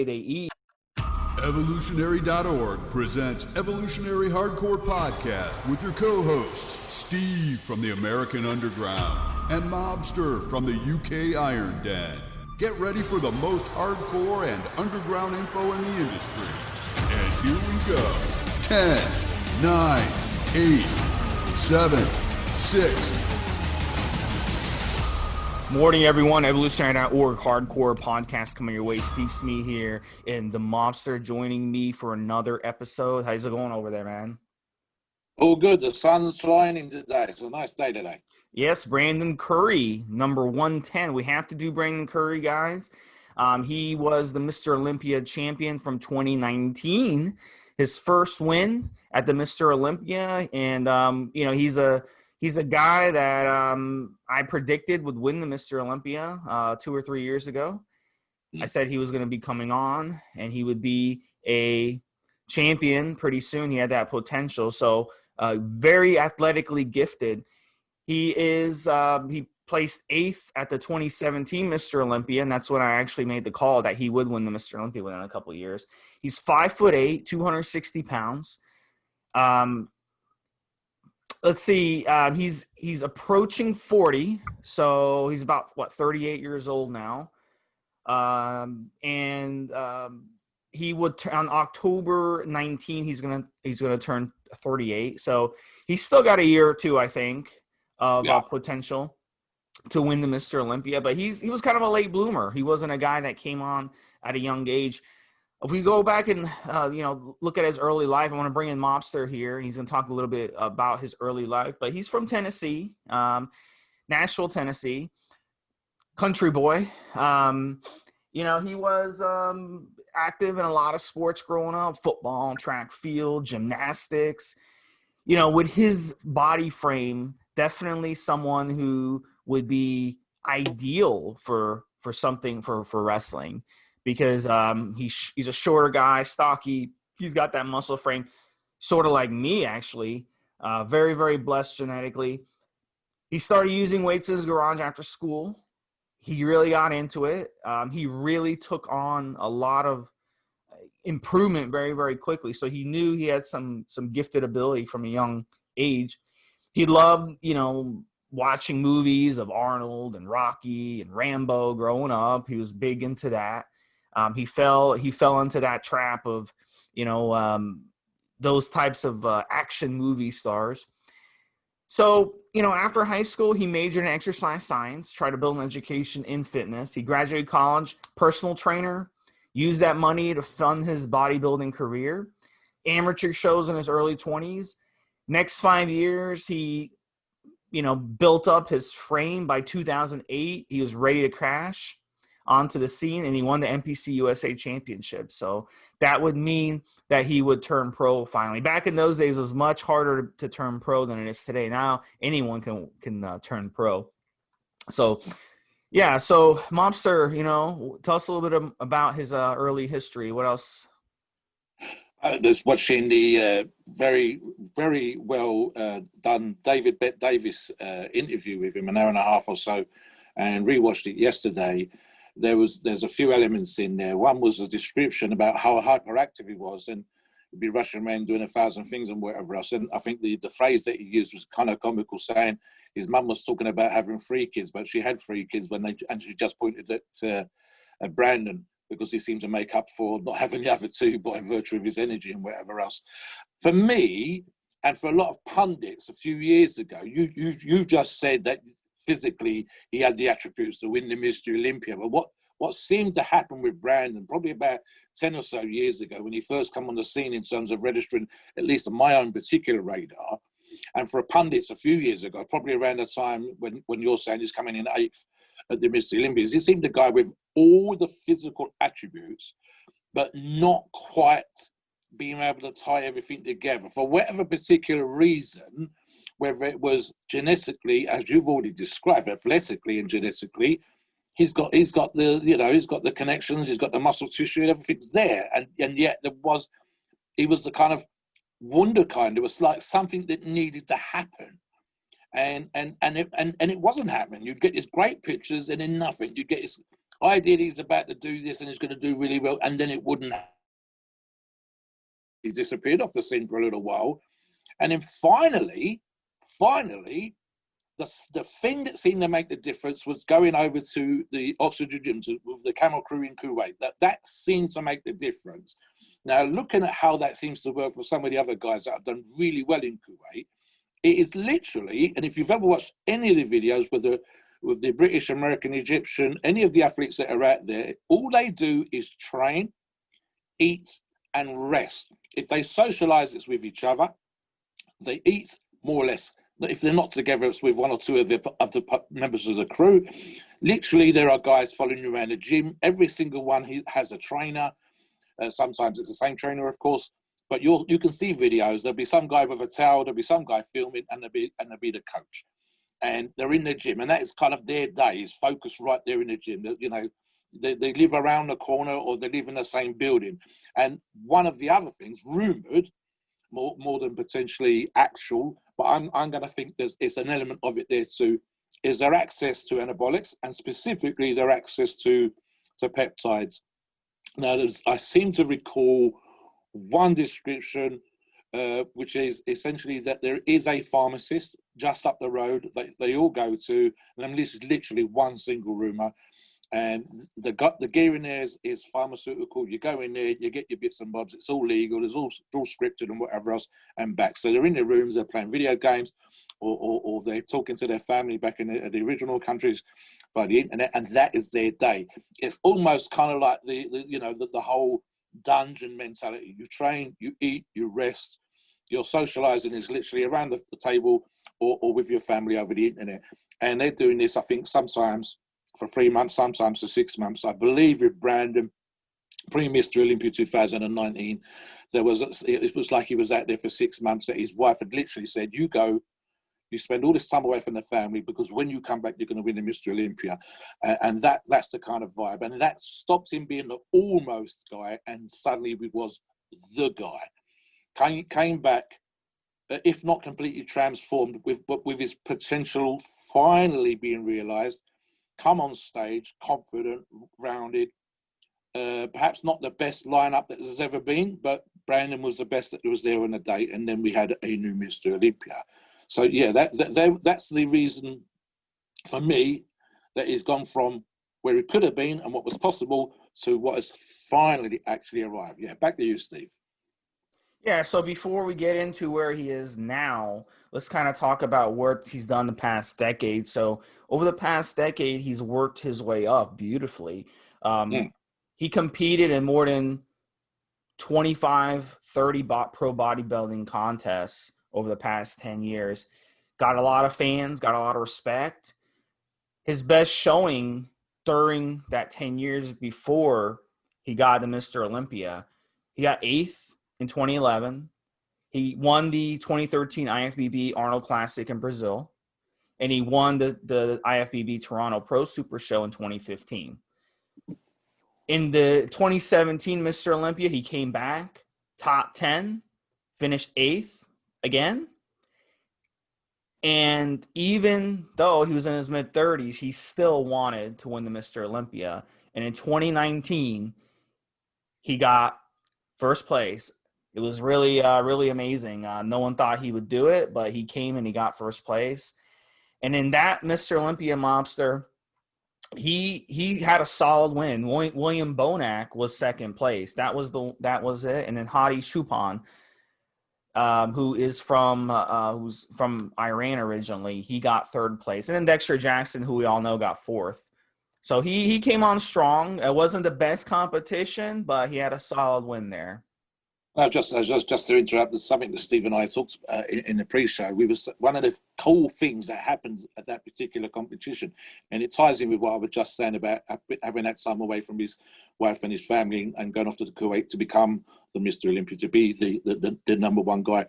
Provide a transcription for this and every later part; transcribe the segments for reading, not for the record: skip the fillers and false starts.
they eat. Evolutionary.org presents Evolutionary Hardcore Podcast with your co-hosts, Steve from the American Underground and Mobster from the UK Iron Den. Get ready for the most hardcore and underground info in the industry. And here we go. 10, 9, 8, 7, 6. Morning, everyone. Evolutionary.org Hardcore Podcast coming your way. Stevesmi here and the Mobster joining me for another episode. How's it going over there, man? All good. The sun's shining today. It's a nice day today. Yes, Brandon Curry, number 110. We have to do Brandon Curry, guys. He was the Mr. Olympia champion from 2019. His first win at the Mr. Olympia. And, he's a guy that I predicted would win the Mr. Olympia 2 or 3 years ago. I said he was going to be coming on and he would be a champion pretty soon. He had that potential. So very athletically gifted. He placed 8th at the 2017 Mr. Olympia, and that's when I actually made the call that he would win the Mr. Olympia within a couple of years. He's 5'8", 260 pounds. Let's see. He's approaching 40, so he's about 38 years old now. He would on October 19. He's gonna turn 38. So he's still got a year or two, I think, of potential to win the Mr. Olympia. But he was kind of a late bloomer. He wasn't a guy that came on at a young age. If we go back and, look at his early life, I want to bring in Mobster here. He's going to talk a little bit about his early life. But he's from Tennessee, Nashville, Tennessee, country boy. He was active in a lot of sports growing up, football, track field, gymnastics. With his body frame, definitely someone who would be ideal for something for wrestling. Because he's a shorter guy, stocky. He's got that muscle frame, sort of like me, actually. Very, very blessed genetically. He started using weights in his garage after school. He really got into it. He really took on a lot of improvement very, very quickly. So he knew he had some gifted ability from a young age. He loved, watching movies of Arnold and Rocky and Rambo growing up. He was big into that. He fell into that trap of, those types of action movie stars. So, after high school, he majored in exercise science, tried to build an education in fitness. He graduated college, personal trainer, used that money to fund his bodybuilding career, amateur shows in his early 20s. Next 5 years, he, built up his frame. By 2008, he was ready to crash onto the scene, and he won the NPC USA Championship. So that would mean that he would turn pro finally. Back in those days, it was much harder to turn pro than it is today. Now anyone can turn pro. So, so Mobster, tell us a little bit about his early history. What else? Just watching the very, very well done David Bette Davis interview with him, an hour and a half or so, and rewatched it yesterday. There's a few elements in there. One was a description about how hyperactive he was, and he'd be rushing around doing 1,000 things and whatever else. And I think the phrase that he used was kind of comical, saying his mum was talking about having 3 kids, but she had 3 kids and she just pointed at Brandon because he seemed to make up for not having the other 2 by virtue of his energy and whatever else. For me, and for a lot of pundits a few years ago, you just said that physically he had the attributes to win the Mr. Olympia. But what seemed to happen with Brandon probably about 10 or so years ago when he first came on the scene in terms of registering, at least on my own particular radar, and for pundits a few years ago, probably around the time when you're saying he's coming in 8th at the Mr. Olympias, he seemed a guy with all the physical attributes, but not quite being able to tie everything together. For whatever particular reason, whether it was genetically, as you've already described, athletically and genetically, he's got the connections, he's got the muscle tissue, everything's there, and yet he was the kind of wonder kind. It was like something that needed to happen, and it wasn't happening. You'd get these great pictures and then nothing. You get this I did, he's about to do this and he's going to do really well. And then it wouldn't. He disappeared off the scene for a little while. And then finally, the thing that seemed to make the difference was going over to the oxygen gyms with the camel crew in Kuwait. That seemed to make the difference. Now, looking at how that seems to work for some of the other guys that have done really well in Kuwait, it is literally, and if you've ever watched any of the videos with the British, American, Egyptian, any of the athletes that are out there, all they do is train, eat, and rest. If they socialize, it's with each other. They eat more or less. If they're not together, it's with one or two of the members of the crew. Literally, there are guys following you around the gym. Every single one has a trainer. Sometimes it's the same trainer, of course. But you can see videos. There'll be some guy with a towel. There'll be some guy filming, and there'll be the coach. And they're in the gym, and that is kind of their day. Is focused right there in the gym. They live around the corner, or they live in the same building. And one of the other things, rumored, more than potentially actual, but I'm going to think it's an element of it there too, is their access to anabolics, and specifically their access to peptides. Now, I seem to recall one description, which is essentially that there is a pharmacist just up the road that they all go to, and this is literally one single rumor. And the gear in there is pharmaceutical. You go in there, you get your bits and bobs. It's all legal. It's all scripted and whatever else, and back. So they're in their rooms, they're playing video games, or they're talking to their family back in the original countries by the internet, and that is their day. It's almost kind of like the whole dungeon mentality. You train, you eat, you rest. Your socializing is literally around the table or with your family over the internet, and they're doing this. I think sometimes for 3 months, sometimes for 6 months. I believe with Brandon, pre-Mr Olympia 2019, it was like he was out there for 6 months, that his wife had literally said, you go, you spend all this time away from the family, because when you come back, you're going to win the Mr Olympia. And that's the kind of vibe. And that stopped him being the almost guy, and suddenly he was the guy. Came back, if not completely transformed, with his potential finally being realised. Come on stage, confident, rounded. Perhaps not the best lineup that there's ever been, but Brandon was the best that was there on the day. And then we had a new Mr Olympia. So yeah, that's the reason for me that he's gone from where it could have been and what was possible to what has finally actually arrived. Yeah, back to you, Steve. Yeah, so before we get into where he is now, let's kind of talk about what he's done the past decade. So over the past decade, he's worked his way up beautifully. He competed in more than 25, 30 pro bodybuilding contests over the past 10 years. Got a lot of fans, got a lot of respect. His best showing during that 10 years before he got to Mr. Olympia, he got 8th in 2011. He won the 2013 IFBB Arnold Classic in Brazil, and he won the IFBB Toronto Pro Super Show in 2015. In the 2017 Mr. Olympia, he came back, top 10, finished 8th again. And even though he was in his mid-30s, he still wanted to win the Mr. Olympia. And in 2019, he got first place. It was really, really amazing. No one thought he would do it, but he came and he got first place. And in that Mr. Olympia, Mobster, he had a solid win. William Bonac was second place. That was it. And then Hadi Choopan, who's from Iran originally, he got third place. And then Dexter Jackson, who we all know, got fourth. So he came on strong. It wasn't the best competition, but he had a solid win there. Just to interrupt, there's something that Steve and I talked in the pre-show. One of the cool things that happened at that particular competition, and it ties in with what I was just saying about having that time away from his wife and his family and going off to the Kuwait to become the Mr. Olympia, to be the number one guy.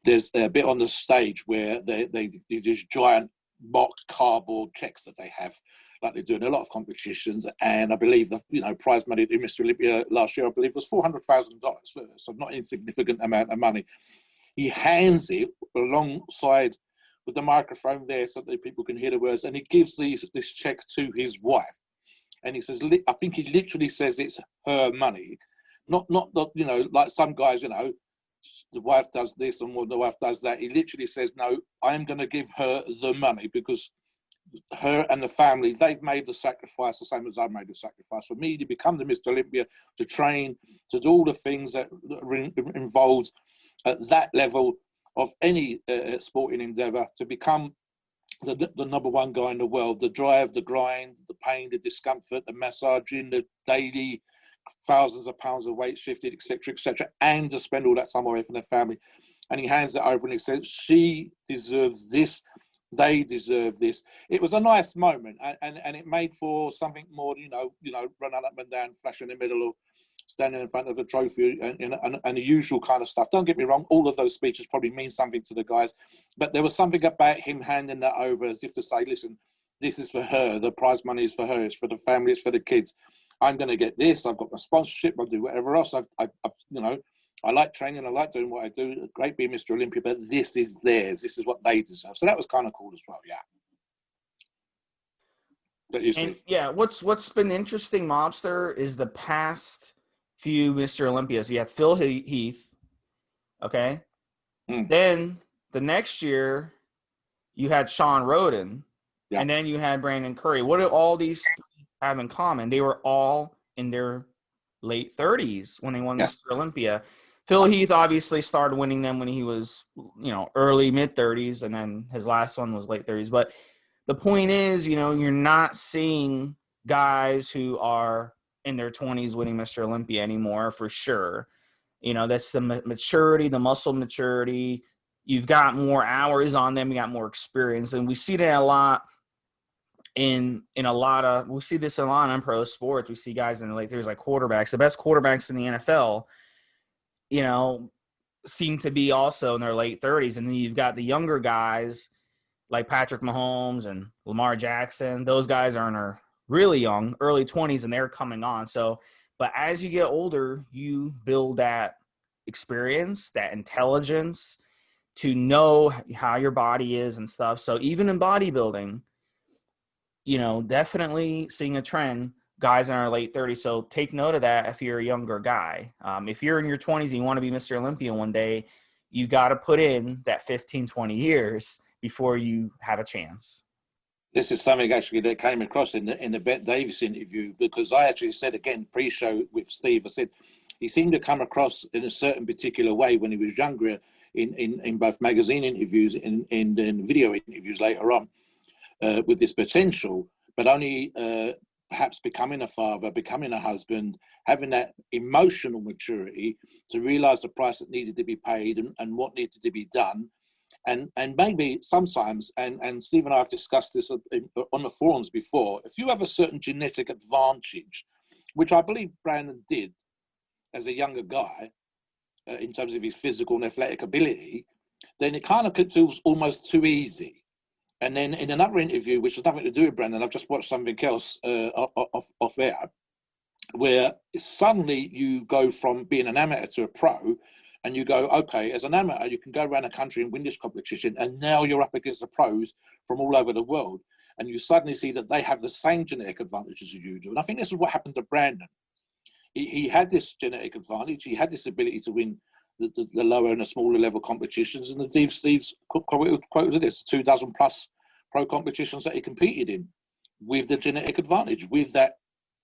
There's a bit on the stage where they do these giant mock cardboard checks that they have, like they do in a lot of competitions, and I believe the prize money to Mr. Olympia last year, I believe, was $400,000, so not an insignificant amount of money. He hands it alongside with the microphone there so that people can hear the words, and he gives this check to his wife. and he says, I think he literally says it's her money, not you know, like some guys, you know, the wife does this and the wife does that. He literally says, no, I'm going to give her the money because her and the family, they've made the sacrifice the same as I've made the sacrifice for me to become the Mr. Olympia, to train, to do all the things that are involved at that level of any sporting endeavor, to become the number one guy in the world. The drive, the grind, the pain, the discomfort, the massaging, the daily thousands of pounds of weight shifted, etc., and to spend all that time away from their family. And he hands it over and he says, she deserves this. They deserve this. It was a nice moment, and it made for something more, you know, running up and down, flash in the middle, or standing in front of the trophy, and the usual kind of stuff. Don't get me wrong, all of those speeches probably mean something to the guys, but there was something about him handing that over as if to say, listen, this is for her. The prize money is for her. It's for the family. It's for the kids. I'm going to get this. I've got my sponsorship. I'll do whatever else. I've you know, I like training. I like doing what I do. Great being Mr. Olympia, but this is theirs. This is what they deserve. So that was kind of cool as well. Yeah. But you, Steve? Yeah, what's been interesting, Mobster, is the past few Mr. Olympias. You had Phil Heath, okay? Then the next year, you had Sean Roden, and then you had Brandon Curry. What do all these have in common? They were all in their late 30s when they won Mr. Olympia. Phil Heath obviously started winning them when he was, you know, early, mid-30s, and then his last one was late 30s. But the point is, you know, you're not seeing guys who are in their 20s winning Mr. Olympia anymore, for sure. You know, that's the maturity, the muscle maturity. You've got more hours on them. You got more experience. And we see that a lot we see this a lot in pro sports. We see guys in the late 30s, like quarterbacks. The best quarterbacks in the NFL, you know, seem to be also in their late 30s. And then you've got the younger guys like Patrick Mahomes and Lamar Jackson. Those guys are in their really young, early 20s, and they're coming on. So, but as you get older, you build that experience, that intelligence to know how your body is and stuff. So even in bodybuilding, you know, definitely seeing a trend, guys in our late 30s. So take note of that if you're a younger guy. If you're in your 20s and you want to be Mr. Olympia one day, you got to put in that 15, 20 years before you have a chance. This is something actually that came across in the Bette Davis interview, because I actually said, again, pre-show with Steve, I said he seemed to come across in a certain particular way when he was younger in both magazine interviews and in video interviews later on, with this potential, but only perhaps becoming a father, becoming a husband, having that emotional maturity to realize the price that needed to be paid and what needed to be done. And maybe sometimes, and Steve and I have discussed this on the forums before, if you have a certain genetic advantage, which I believe Brandon did as a younger guy, in terms of his physical and athletic ability, then it kind of feels almost too easy. And then in another interview, which has nothing to do with Brandon, I've just watched something else off air, where suddenly you go from being an amateur to a pro, and you go, okay, as an amateur, you can go around the country and win this competition, and now you're up against the pros from all over the world, and you suddenly see that they have the same genetic advantages as you do. And I think this is what happened to Brandon. He had this genetic advantage. He had this ability to win the lower and the smaller level competitions, and Steve's quoted this 24 plus pro competitions that he competed in with the genetic advantage, with that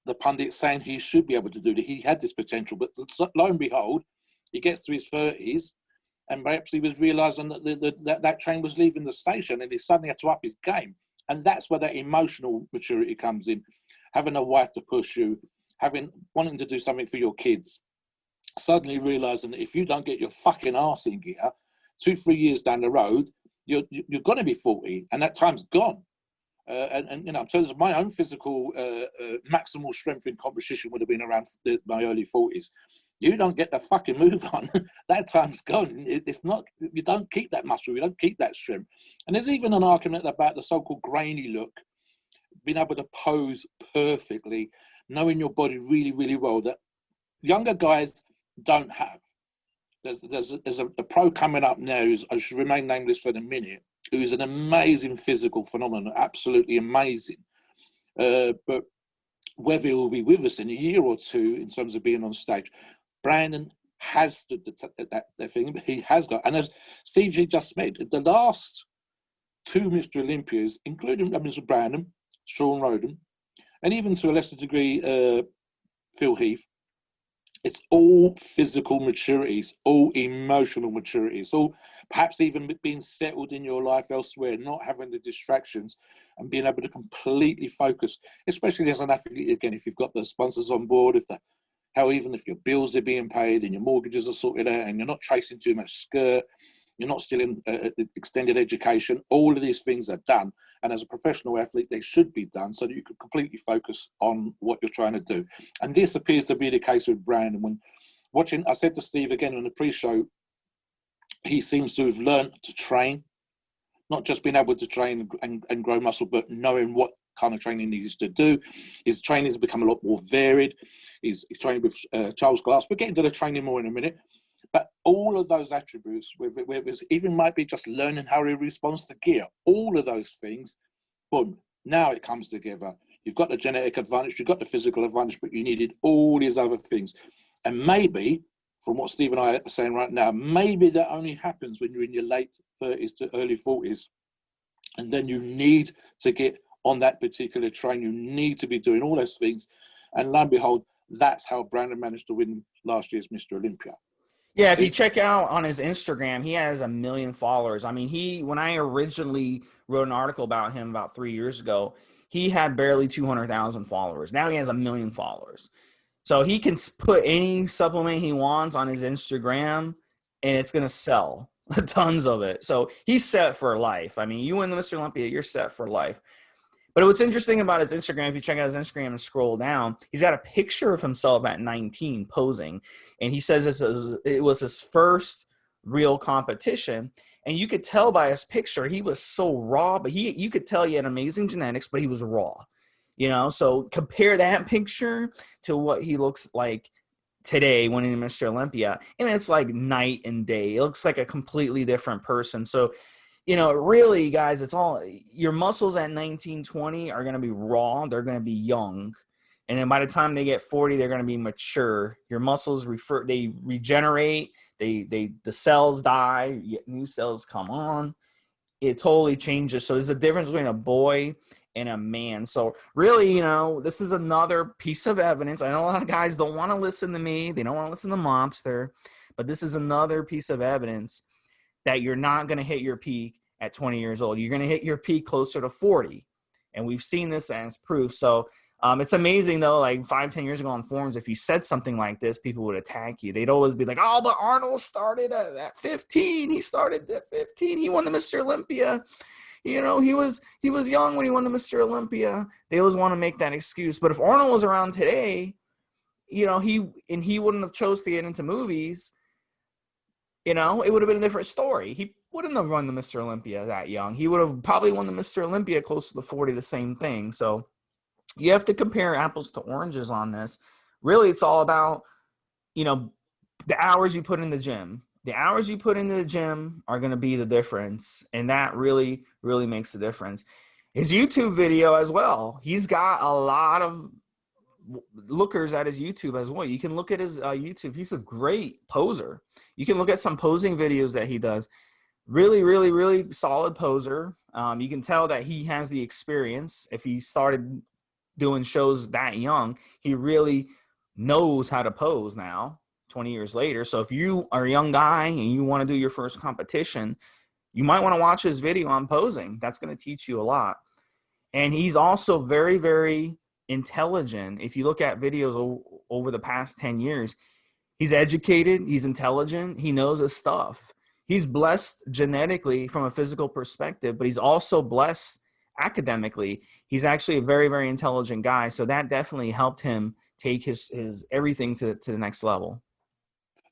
the pundits saying he should be able to do that. He had this potential, but lo and behold, he gets to his 30s, and perhaps he was realizing that that train was leaving the station, and he suddenly had to up his game. And that's where that emotional maturity comes in, having a wife to push you, wanting to do something for your kids. Suddenly realizing that if you don't get your fucking arse in gear, 2-3 years down the road, you're going to be 40, and that time's gone. And you know, in terms of my own physical maximal strength in competition would have been around my early 40s. You don't get the fucking move on, that time's gone. It's not, you don't keep that muscle, you don't keep that strength. And there's even an argument about the so-called grainy look, being able to pose perfectly, knowing your body really, really well, that younger guys don't have. There's a pro coming up now who's, I should remain nameless for the minute, who's an amazing physical phenomenon, absolutely amazing. But whether he will be with us in a year or two in terms of being on stage. Brandon has stood that thing. He has got, and as Steve G just said, the last two Mr. Olympias, including Mr. Brandon, Sean Roden, and even to a lesser degree, Phil Heath, it's all physical maturities, all emotional maturities, all perhaps even being settled in your life elsewhere, not having the distractions and being able to completely focus, especially as an athlete, again, if you've got the sponsors on board, even if your bills are being paid and your mortgages are sorted out and you're not chasing too much skirt, you're not still in extended education, all of these things are done. And as a professional athlete, they should be done so that you can completely focus on what you're trying to do. And this appears to be the case with Brandon. When watching, I said to Steve again on the pre-show, he seems to have learned to train, not just being able to train and grow muscle, but knowing what kind of training he needs to do. His training has become a lot more varied. He's training with Charles Glass. We're getting to the training more in a minute. But all of those attributes, whether it's even might be just learning how he responds to gear, all of those things, boom, now it comes together. You've got the genetic advantage, you've got the physical advantage, but you needed all these other things. And maybe, from what Steve and I are saying right now, maybe that only happens when you're in your late 30s to early 40s. And then you need to get on that particular train. You need to be doing all those things. And lo and behold, that's how Brandon managed to win last year's Mr. Olympia. Yeah, if you check out on his Instagram, he has 1 million followers. I mean, when I originally wrote an article about him about 3 years ago, he had barely 200,000 followers. Now he has 1 million followers. So he can put any supplement he wants on his Instagram, and it's going to sell tons of it. So he's set for life. I mean, you win the Mr. Olympia, you're set for life. But what's interesting about his Instagram, if you check out his Instagram and scroll down, he's got a picture of himself at 19 posing. And he says it was his first real competition. And you could tell by his picture, he was so raw, but you could tell he had amazing genetics, but he was raw. You know, so compare that picture to what he looks like today winning Mr. Olympia. And it's like night and day. It looks like a completely different person. So, you know, really, guys, it's all your muscles at 19, 20 are going to be raw. They're going to be young. And then by the time they get 40, they're going to be mature. Your muscles they regenerate. The cells die. New cells come on. It totally changes. So there's a difference between a boy and a man. So really, you know, this is another piece of evidence. I know a lot of guys don't want to listen to me. They don't want to listen to Mobster. But this is another piece of evidence that you're not going to hit your peak at 20 years old. You're going to hit your peak closer to 40. And we've seen this as proof. So it's amazing, though, like 5-10 years ago on forums, if you said something like this, people would attack you. They'd always be like, oh, but Arnold started at 15. He started at 15. He won the Mr. Olympia. You know, he was young when he won the Mr. Olympia. They always want to make that excuse. But if Arnold was around today, you know, he wouldn't have chose to get into movies, you know, it would have been a different story. He wouldn't have won the Mr. Olympia that young. He would have probably won the Mr. Olympia close to the 40, the same thing. So you have to compare apples to oranges on this. Really, it's all about, you know, the hours you put in the gym. The hours you put into the gym are going to be the difference. And that really, really makes a difference. His YouTube video as well. He's got a lot of lookers at his YouTube as well. You can look at his YouTube. He's a great poser. You can look at some posing videos that he does. Really, really, really solid poser. You can tell that he has the experience. If he started doing shows that young, he really knows how to pose now, 20 years later. So if you are a young guy and you want to do your first competition, you might want to watch his video on posing. That's going to teach you a lot. And he's also very, very intelligent. If you look at videos over the past 10 years, he's educated, he's intelligent, he knows his stuff. He's blessed genetically from a physical perspective, but he's also blessed academically. He's actually a very, very intelligent guy. So that definitely helped him take his everything to the next level.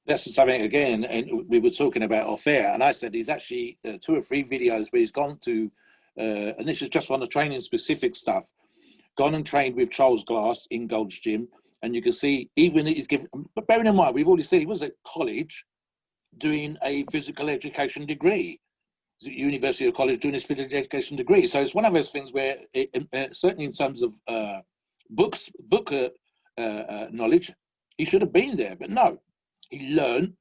That's something, again, and we were talking about off air, and I said he's actually 2 or 3 videos where he's gone to, and this is just on the training specific stuff, gone and trained with Charles Glass in Gold's Gym, and you can see even he's given, but bearing in mind, we've already seen he was at college doing a physical education degree. He's at University of College doing his physical education degree. So it's one of those things where, certainly in terms of book knowledge. He should have been there, but no. He learned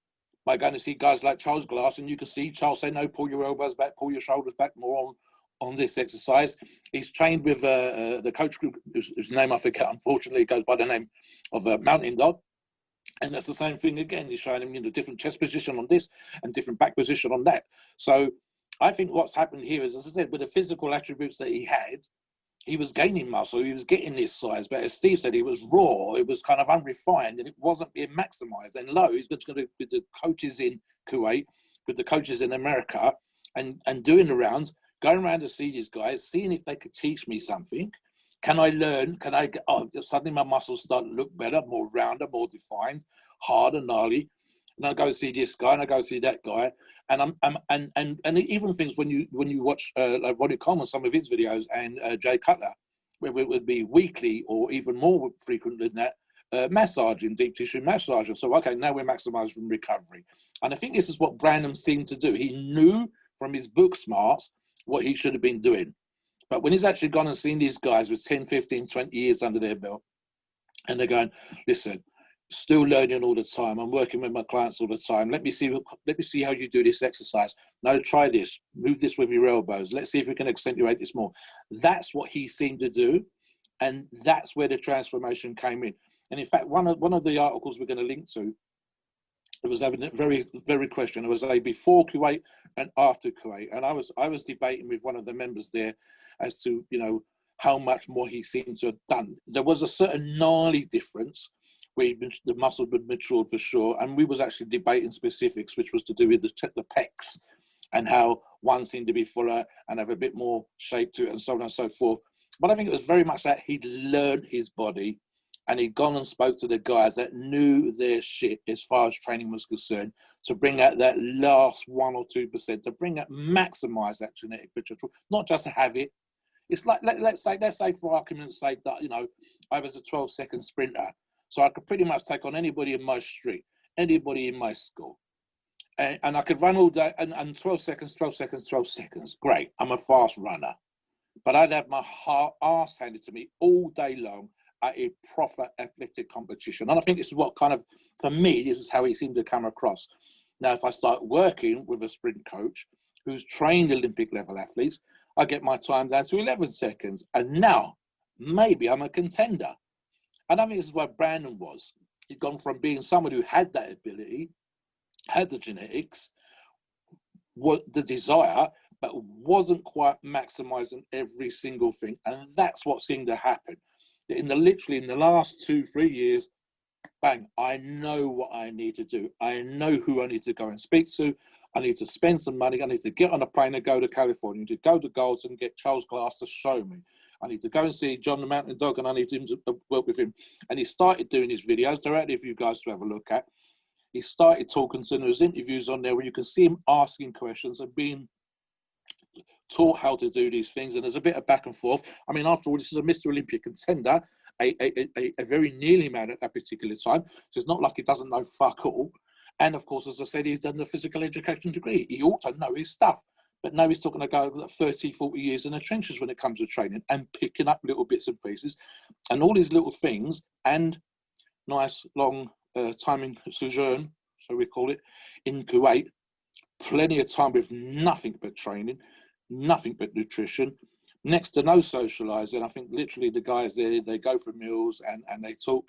by going to see guys like Charles Glass, and you can see Charles say, no, pull your elbows back, pull your shoulders back more on this exercise. He's trained with the coach group, whose name I forget, unfortunately, goes by the name of Mountain Dog. And that's the same thing again. He's showing him different chest position on this and different back position on that. So I think what's happened here is, as I said, with the physical attributes that he had, he was gaining muscle, he was getting this size, but as Steve said, he was raw, it was kind of unrefined, and it wasn't being maximized. And lo, he's going to go with the coaches in Kuwait, with the coaches in America, and doing the rounds, going around to see these guys, seeing if they could teach me something. Can I learn? Can I get, suddenly my muscles start to look better, more rounder, more defined, harder, gnarly. And I go see this guy and I go see that guy. And and even things when you watch like Ronnie Coleman, some of his videos, and Jay Cutler, where it would be weekly or even more frequent than that, massaging, deep tissue massaging. So, okay, now we're maximizing recovery. And I think this is what Branham seemed to do. He knew from his book smarts what he should have been doing. But when he's actually gone and seen these guys with 10, 15, 20 years under their belt, and they're going, listen, still learning all the time. I'm working with my clients all the time. Let me see how you do this exercise. No, try this. Move this with your elbows. Let's see if we can accentuate this more. That's what he seemed to do. And that's where the transformation came in. And in fact, one of the articles we're going to link to, it was having a very, very question. It was a before Kuwait and after Kuwait. And I was debating with one of the members there as to, how much more he seemed to have done. There was a certain gnarly difference where the muscle had matured for sure. And we was actually debating specifics, which was to do with the pecs and how one seemed to be fuller and have a bit more shape to it and so on and so forth. But I think it was very much that he'd learned his body and he'd gone and spoke to the guys that knew their shit as far as training was concerned to bring out that last 1 or 2%, to bring out, maximize that genetic potential, not just to have it. It's like, let's say for argument's sake that, I was a 12-second sprinter. So I could pretty much take on anybody in my street, anybody in my school. And I could run all day and 12 seconds, 12 seconds, 12 seconds. Great, I'm a fast runner. But I'd have my arse handed to me all day long at a proper athletic competition. And I think this is what kind of, for me, this is how he seemed to come across. Now, if I start working with a sprint coach who's trained Olympic level athletes, I get my time down to 11 seconds. And now, maybe I'm a contender. And I think this is where Brandon was. He'd gone from being someone who had that ability, had the genetics, the desire, but wasn't quite maximizing every single thing. And that's what seemed to happen. Literally in the last 2-3 years, bang, I know what I need to do. I know who I need to go and speak to. I need to spend some money. I need to get on a plane and go to California, to go to Golds and get Charles Glass to show me. I need to go and see John the Mountain Dog, and I need him to work with him. And he started doing his videos. They're out there for you guys to have a look at. He started talking, so there's interviews on there where you can see him asking questions and being taught how to do these things. And there's a bit of back and forth. I mean, after all, this is a Mr Olympia contender, a very nearly man at that particular time. So it's not like he doesn't know fuck all. And of course, as I said, he's done the physical education degree. He ought to know his stuff. But now he's talking about 30, 40 years in the trenches when it comes to training and picking up little bits and pieces and all these little things and nice long time in sojourn, so we call it, in Kuwait. Plenty of time with nothing but training, nothing but nutrition, next to no socializing. I think literally the guys there, they go for meals and they talk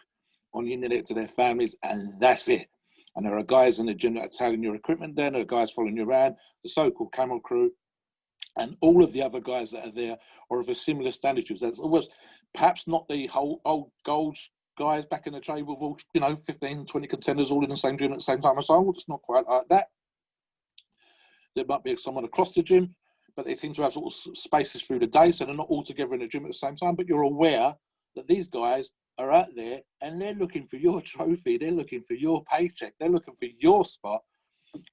on the internet to their families, and that's it. And there are guys in the gym that are tailing your equipment there. There are guys following you around, the so-called camel crew. And all of the other guys that are there are of a similar standard. That's always perhaps not the whole old gold guys back in the day with all, 15, 20 contenders all in the same gym at the same time as well. It's not quite like that. There might be someone across the gym, but they seem to have sort of spaces through the day, so they're not all together in the gym at the same time. But you're aware that these guys are out there and they're looking for your trophy, they're looking for your paycheck, they're looking for your spot.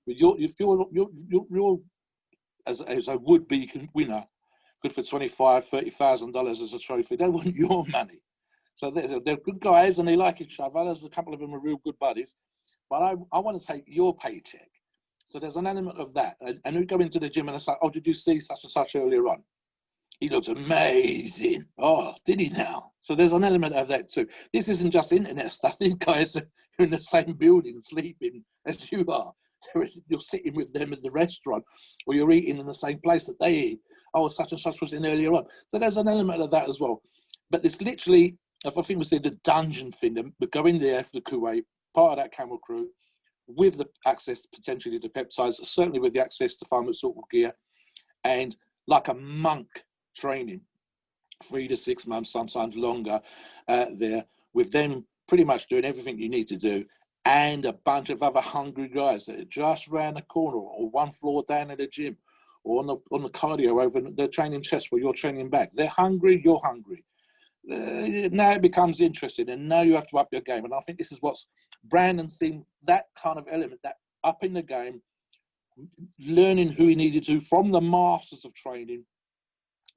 With you're as a would-be winner, good for $25,000, $30,000 as a trophy. They want your money. So they're good guys and they like each other. There's a couple of them are real good buddies, but I want to take your paycheck. So there's an element of that. And we go into the gym and I say, oh, did you see such and such earlier on? He looks amazing. Oh, did he now? So there's an element of that too. This isn't just internet stuff. These guys are in the same building sleeping as you are. You're sitting with them at the restaurant, or you're eating in the same place that they eat. Oh, such and such was in earlier on. So there's an element of that as well. But it's literally, I think we said the dungeon thing, but going there for the Kuwait, part of that camel crew, with the access potentially to peptides, certainly with the access to pharmaceutical gear, and like a monk training 3 to 6 months, sometimes longer there, with them pretty much doing everything you need to do, and a bunch of other hungry guys that are just around the corner or one floor down at the gym or on the cardio over the training chest where you're training back. They're hungry, you're hungry. Now it becomes interesting, and now you have to up your game. And I think this is what's Brandon seen, that kind of element, that up in the game, learning who he needed to from the masters of training,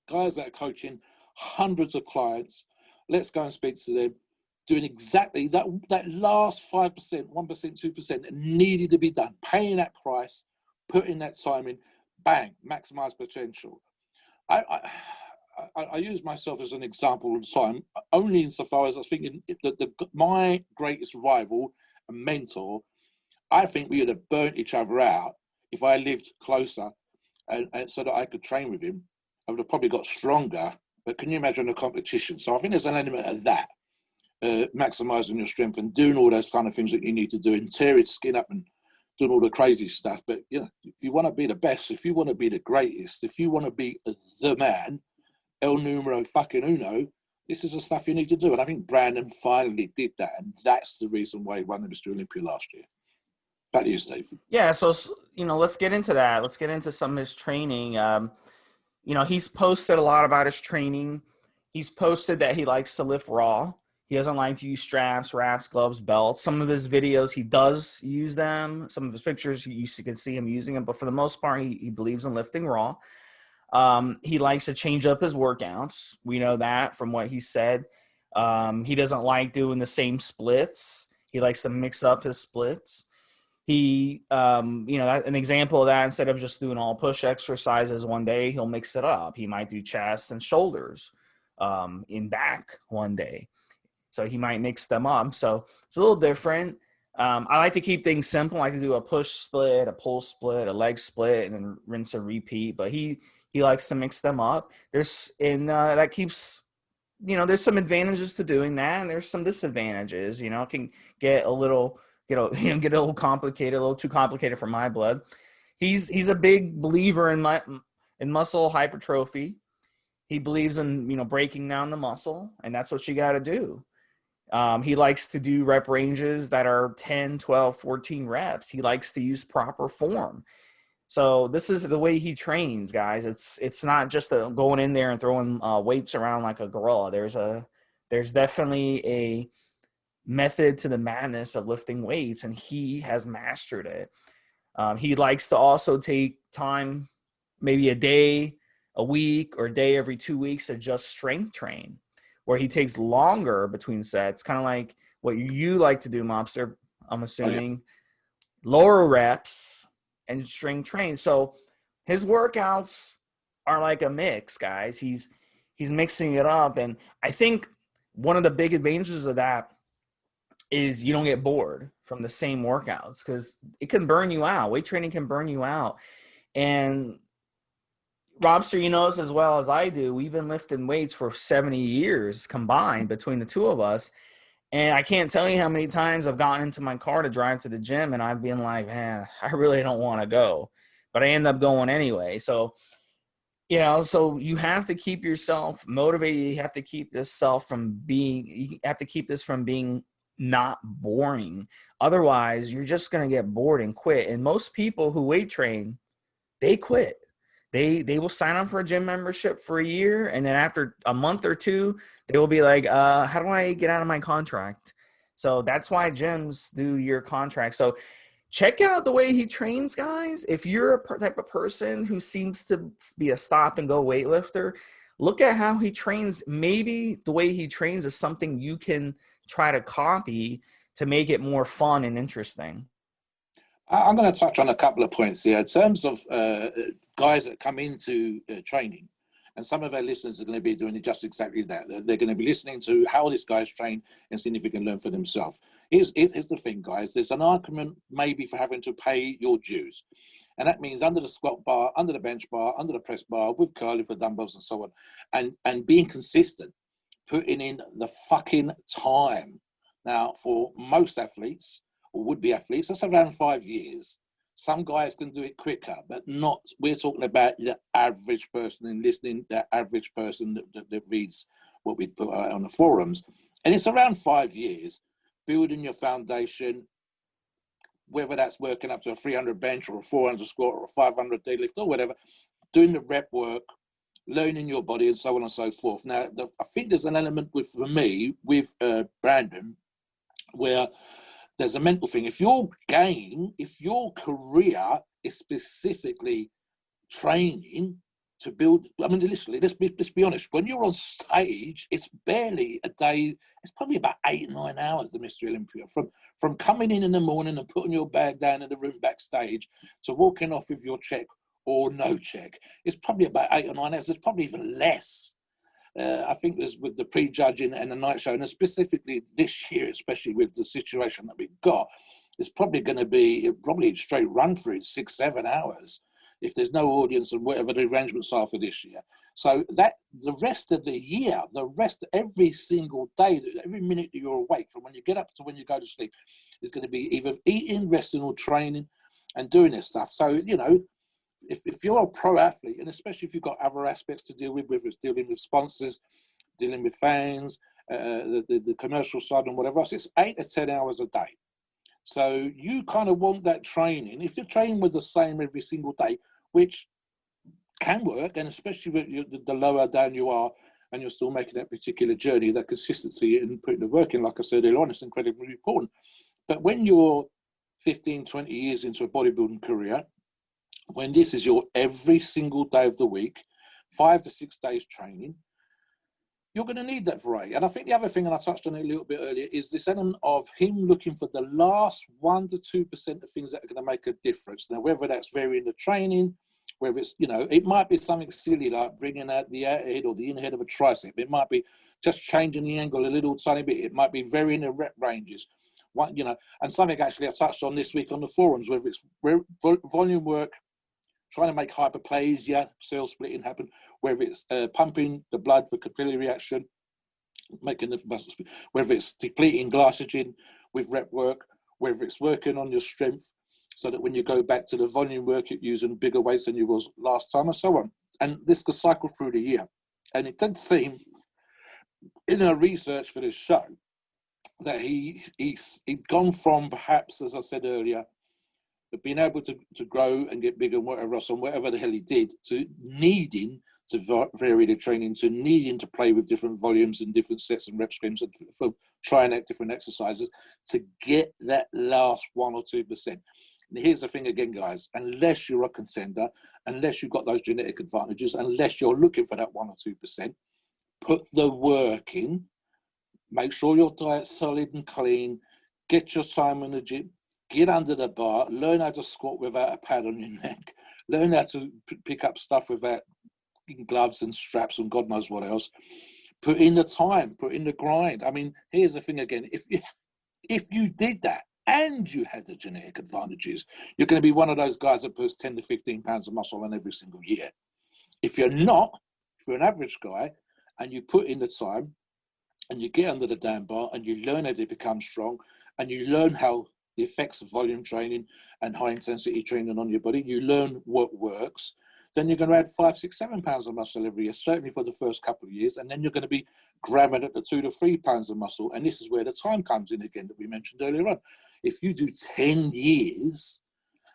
guys that are coaching hundreds of clients. Let's go and speak to them, doing exactly that last 5%, 1%, 2% that needed to be done, paying that price, putting that time in, bang, maximize potential. I use myself as an example of time, only insofar as I was thinking that my greatest rival and mentor, I think we would have burnt each other out if I lived closer and so that I could train with him. I would have probably got stronger, but can you imagine the competition? So I think there's an element of that, maximizing your strength and doing all those kind of things that you need to do and tear its skin up and doing all the crazy stuff. But, you know, if you want to be the best, if you want to be the greatest, if you want to be the man, El numero fucking uno, this is the stuff you need to do. And I think Brandon finally did that. And that's the reason why he won the Mr Olympia last year. Back to you, Steve. Yeah, so, you know, let's get into that. Let's get into some of his training. You know, he's posted a lot about his training. He's posted that he likes to lift raw. He doesn't like to use straps, wraps, gloves, belts. Some of his videos, he does use them. Some of his pictures, you can see him using them. But for the most part, he believes in lifting raw. He likes to change up his workouts. We know that from what he said. He doesn't like doing the same splits. He likes to mix up his splits. He, you know, an example of that, instead of just doing all push exercises one day, he'll mix it up. He might do chest and shoulders in back one day. So he might mix them up. So it's a little different. I like to keep things simple. I like to do a push split, a pull split, a leg split, and then rinse and repeat. But he likes to mix them up. That keeps, you know, there's some advantages to doing that, and there's some disadvantages. You know, it can get a little complicated, a little too complicated for my blood. He's a big believer in muscle hypertrophy. He believes in, you know, breaking down the muscle, and that's what you got to do. He likes to do rep ranges that are 10, 12, 14 reps. He likes to use proper form. So this is the way he trains, guys. It's not just going in there and throwing weights around like a gorilla. There's definitely a method to the madness of lifting weights, and he has mastered it. He likes to also take time, maybe a day, a week, or a day every 2 weeks to just strength train, where he takes longer between sets, kind of like what you like to do, Mobster, I'm assuming. Lower reps and strength train. So his workouts are like a mix, guys. He's mixing it up. And I think one of the big advantages of that is you don't get bored from the same workouts, because it can burn you out. Weight training can burn you out. And Mobster, you know this as well as I do. We've been lifting weights for 70 years combined between the two of us. And I can't tell you how many times I've gotten into my car to drive to the gym and I've been like, man, I really don't want to go. But I end up going anyway. So, you know, so you have to keep yourself motivated. You have to keep this from being not boring. Otherwise, you're just going to get bored and quit. And most people who weight train, they quit. They will sign up for a gym membership for a year, and then after a month or two, they will be like, how do I get out of my contract? So that's why gyms do your contract. So check out the way he trains, guys. If you're a type of person who seems to be a stop-and-go weightlifter, look at how he trains. Maybe the way he trains is something you can try to copy to make it more fun and interesting. I'm going to touch on a couple of points here in terms of guys that come into training And some of our listeners are going to be doing just exactly that. They're going to be listening to how this guy's trained and seeing if he can learn for themselves. Here's the thing, guys. There's an argument maybe for having to pay your dues. And that means under the squat bar, under the bench bar, under the press bar, with curling for dumbbells and so on. And being consistent, putting in the fucking time. Now, for most athletes, or would-be athletes, that's around 5 years. Some guys can do it quicker, but not, we're talking about the average person and listening, the average person that reads what we put out on the forums. And it's around 5 years, building your foundation, whether that's working up to a 300 bench or a 400 squat or a 500 deadlift or whatever, doing the rep work, learning your body and so on and so forth. Now, I think there's an element for me with Brandon, where there's a mental thing. If your career is specifically training to build, I mean, literally, let's be honest. When you're on stage, it's barely a day. It's probably about 8 or 9 hours, the Mr Olympia, from coming in the morning and putting your bag down in the room backstage to walking off with your check or no check. It's probably about 8 or 9 hours. It's probably even less. I think there's with the pre-judging and the night show, and specifically this year, especially with the situation that we've got, it's probably going to be a straight run through it, 6-7 hours, if there's no audience and whatever the arrangements are for this year. So that the rest of the year, every single day, every minute that you're awake, from when you get up to when you go to sleep, is going to be either eating, resting, or training and doing this stuff. So, you know, if you're a pro athlete, and especially if you've got other aspects to deal with, whether it's dealing with sponsors, dealing with fans, the commercial side and whatever else, it's 8 to 10 hours a day. So you kind of want that training. If you're training with the same every single day, which can work, and especially with the lower down you are, and you're still making that particular journey, that consistency and putting the work in, like I said earlier on, it's incredibly important. But when you're 15, 20 years into a bodybuilding career, when this is your every single day of the week, 5 to 6 days training, you're going to need that variety. And I think the other thing, and I touched on it a little bit earlier, is this element of him looking for the last 1 to 2% of things that are going to make a difference. Now, whether that's varying the training, whether it's, you know, it might be something silly like bringing out the outer or the inner head of a tricep. It might be just changing the angle a little tiny bit. It might be varying the rep ranges. You know, and something actually I touched on this week on the forums, whether it's volume work, trying to make hyperplasia, cell splitting happen, whether it's pumping the blood for capillary action, making the muscles, whether it's depleting glycogen with rep work, whether it's working on your strength, so that when you go back to the volume work, you're using bigger weights than you was last time, and so on. And this could cycle through the year. And it did seem, in our research for this show, that he'd gone from perhaps, as I said earlier, being able to grow and get bigger and whatever else, and whatever the hell he did, to needing to vary the training, to needing to play with different volumes and different sets and rep schemes, and for trying out different exercises to get that last 1 or 2%. And here's the thing again, guys, unless you're a contender, unless you've got those genetic advantages, unless you're looking for that 1 or 2%, put the work in, make sure your diet's solid and clean, get your time in the gym, get under the bar, learn how to squat without a pad on your neck, learn how to pick up stuff without gloves and straps and God knows what else. Put in the time, put in the grind. I mean, here's the thing again. If you did that and you had the genetic advantages, you're going to be one of those guys that puts 10 to 15 pounds of muscle on every single year. If you're not, if you're an average guy and you put in the time and you get under the damn bar and you learn how to become strong and you learn how the effects of volume training and high intensity training on your body, you learn what works, then you're going to add 5, 6, 7 pounds of muscle every year, certainly for the first couple of years. And then you're going to be grabbing at the 2 to 3 pounds of muscle. And this is where the time comes in again that we mentioned earlier on. If you do 10 years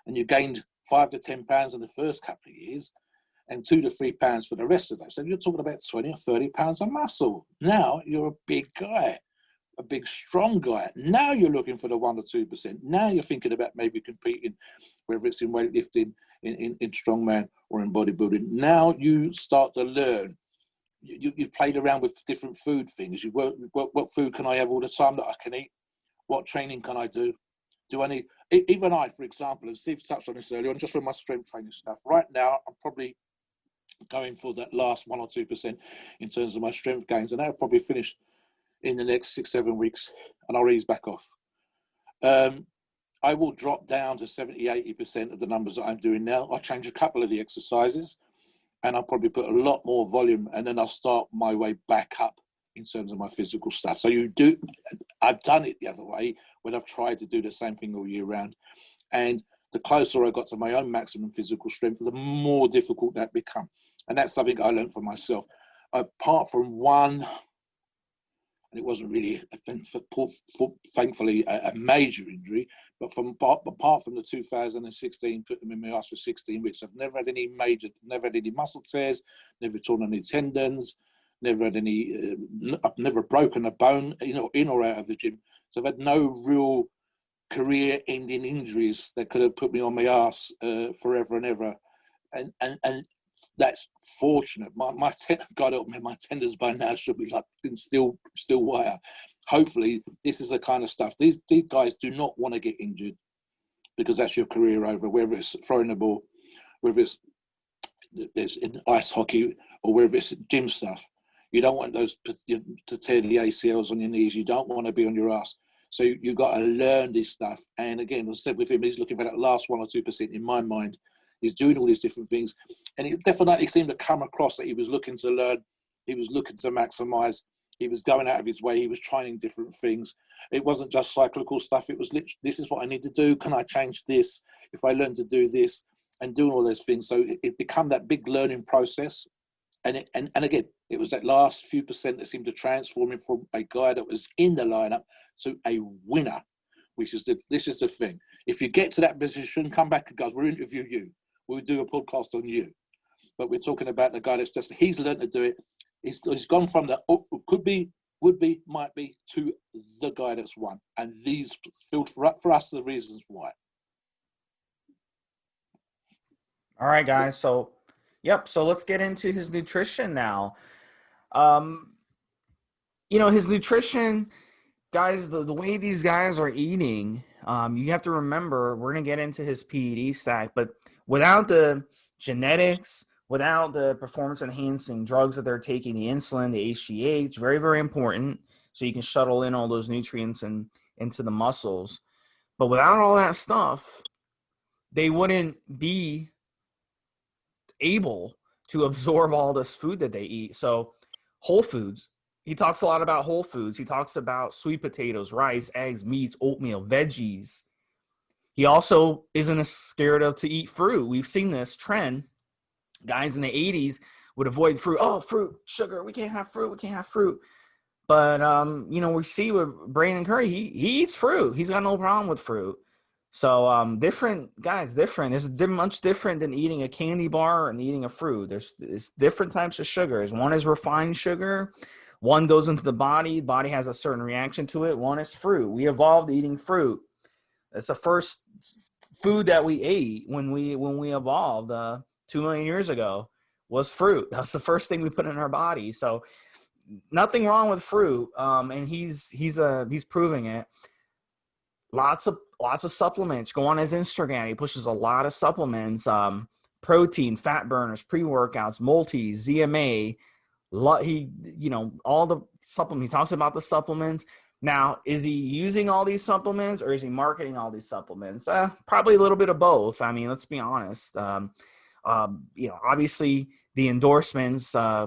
and you gained 5 to 10 pounds in the first couple of years and 2 to 3 pounds for the rest of those, so you're talking about 20 or 30 pounds of muscle. Now you're a big guy, a big, strong guy. Now you're looking for the 1 or 2%. Now you're thinking about maybe competing, whether it's in weightlifting, in strongman, or in bodybuilding. Now you start to learn. You've played around with different food things. You work, what food can I have all the time that I can eat? What training can I do? Do I need, even I, for example, and Steve touched on this earlier on, just with my strength training stuff. Right now, I'm probably going for that last 1 or 2% in terms of my strength gains, and that'll probably finish in the next 6-7 weeks, and I'll ease back off. I will drop down to 70-80% of the numbers that I'm doing now. I'll change a couple of the exercises, and I'll probably put a lot more volume, and then I'll start my way back up in terms of my physical stuff. So I've done it the other way when I've tried to do the same thing all year round. And the closer I got to my own maximum physical strength, the more difficult that become. And that's something I learned for myself. Apart from one, and it wasn't really, thankfully, a major injury, but apart from the 2016, put them in my ass for 16 weeks, I've never had any muscle tears, never torn any tendons, never had any, I've never broken a bone, in or out of the gym. So I've had no real career-ending injuries that could have put me on my ass forever and ever. And that's fortunate. God help me, my tendons by now should be like still wire. Hopefully, this is the kind of stuff. These guys do not want to get injured, because that's your career over, whether it's throwing the ball, whether it's in ice hockey, or whether it's gym stuff. You don't want those to tear the ACLs on your knees. You don't want to be on your ass. So you've got to learn this stuff. And again, as I said with him, he's looking for that last 1 or 2% in my mind. He's doing all these different things. And it definitely seemed to come across that he was looking to learn. He was looking to maximize. He was going out of his way. He was trying different things. It wasn't just cyclical stuff. It was literally, this is what I need to do. Can I change this? If I learn to do this, and doing all those things. So it became that big learning process. And again, it was that last few percent that seemed to transform him from a guy that was in the lineup to a winner, this is the thing. If you get to that position, come back, guys, we'll interview you. We'll do a podcast on you. But we're talking about the guy that's he's learned to do it. He's gone from the could be, would be, might be, to the guy that's won. And these filled for us the reasons why. All right, guys. So let's get into his nutrition now. His nutrition, guys, the way these guys are eating, you have to remember, we're going to get into his PED stack, but without the genetics, without the performance-enhancing drugs that they're taking, the insulin, the HGH, very, very important, so you can shuttle in all those nutrients into the muscles. But without all that stuff, they wouldn't be able to absorb all this food that they eat. So whole foods, he talks a lot about whole foods. He talks about sweet potatoes, rice, eggs, meats, oatmeal, veggies. He also isn't scared to eat fruit. We've seen this trend. Guys in the 80s would avoid fruit. Oh, fruit, sugar, we can't have fruit. But, we see with Brandon Curry, he eats fruit. He's got no problem with fruit. So different. It's much different than eating a candy bar and eating a fruit. It's different types of sugars. One is refined sugar. One goes into the body. The body has a certain reaction to it. One is fruit. We evolved eating fruit. It's the first food that we ate when we evolved 2 million years ago was fruit. That's the first thing we put in our body. So nothing wrong with fruit. And he's proving it. Lots of supplements. Go on his Instagram. He pushes a lot of supplements, protein, fat burners, pre-workouts, multis, ZMA. All the supplements. He talks about the supplements. Now, is he using all these supplements or is he marketing all these supplements? Probably a little bit of both. I mean, let's be honest. Obviously the endorsements are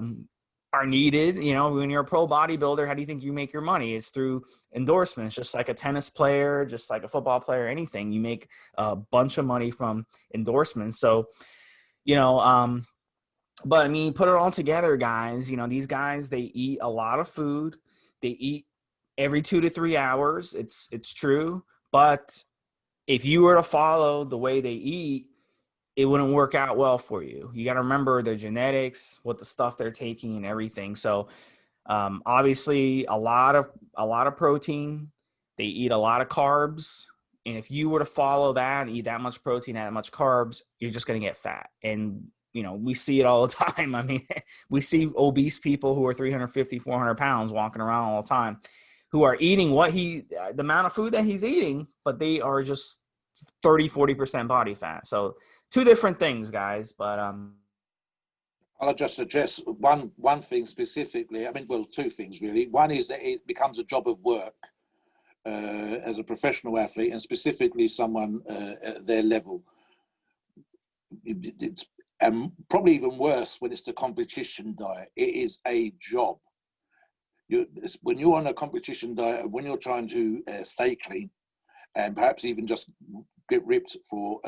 needed. When you're a pro bodybuilder, how do you think you make your money? It's through endorsements, just like a tennis player, just like a football player, anything. You make a bunch of money from endorsements. So, but I mean, put it all together, guys. These guys, they eat a lot of food. They eat every 2 to 3 hours. It's true. But if you were to follow the way they eat, it wouldn't work out well for you. You got to remember their genetics, what the stuff they're taking and everything. So obviously a lot of protein, they eat a lot of carbs. And if you were to follow that and eat that much protein, that much carbs, you're just going to get fat. And, we see it all the time. I mean, we see obese people who are 350, 400 pounds walking around all the time who are eating the amount of food that he's eating, but they are just 30, 40% body fat. So two different things, guys. But I'll just address one thing specifically. I mean, well, two things really. One is that it becomes a job of work as a professional athlete, and specifically someone at their level. It's and probably even worse when it's the competition diet. It is a job. When you're on a competition diet, when you're trying to stay clean, and perhaps even just get ripped for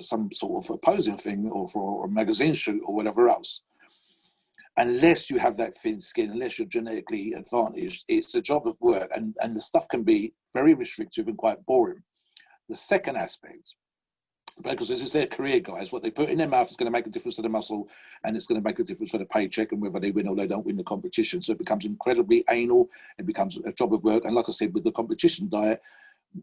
some sort of opposing thing or for a magazine shoot or whatever else, unless you have that thin skin, unless you're genetically advantaged, it's a job of work, and the stuff can be very restrictive and quite boring. The second aspect, because this is their career, guys, what they put in their mouth is going to make a difference to the muscle, and it's going to make a difference for the paycheck and whether they win or they don't win the competition. So it becomes incredibly anal. It becomes a job of work. And like I said, with the competition diet,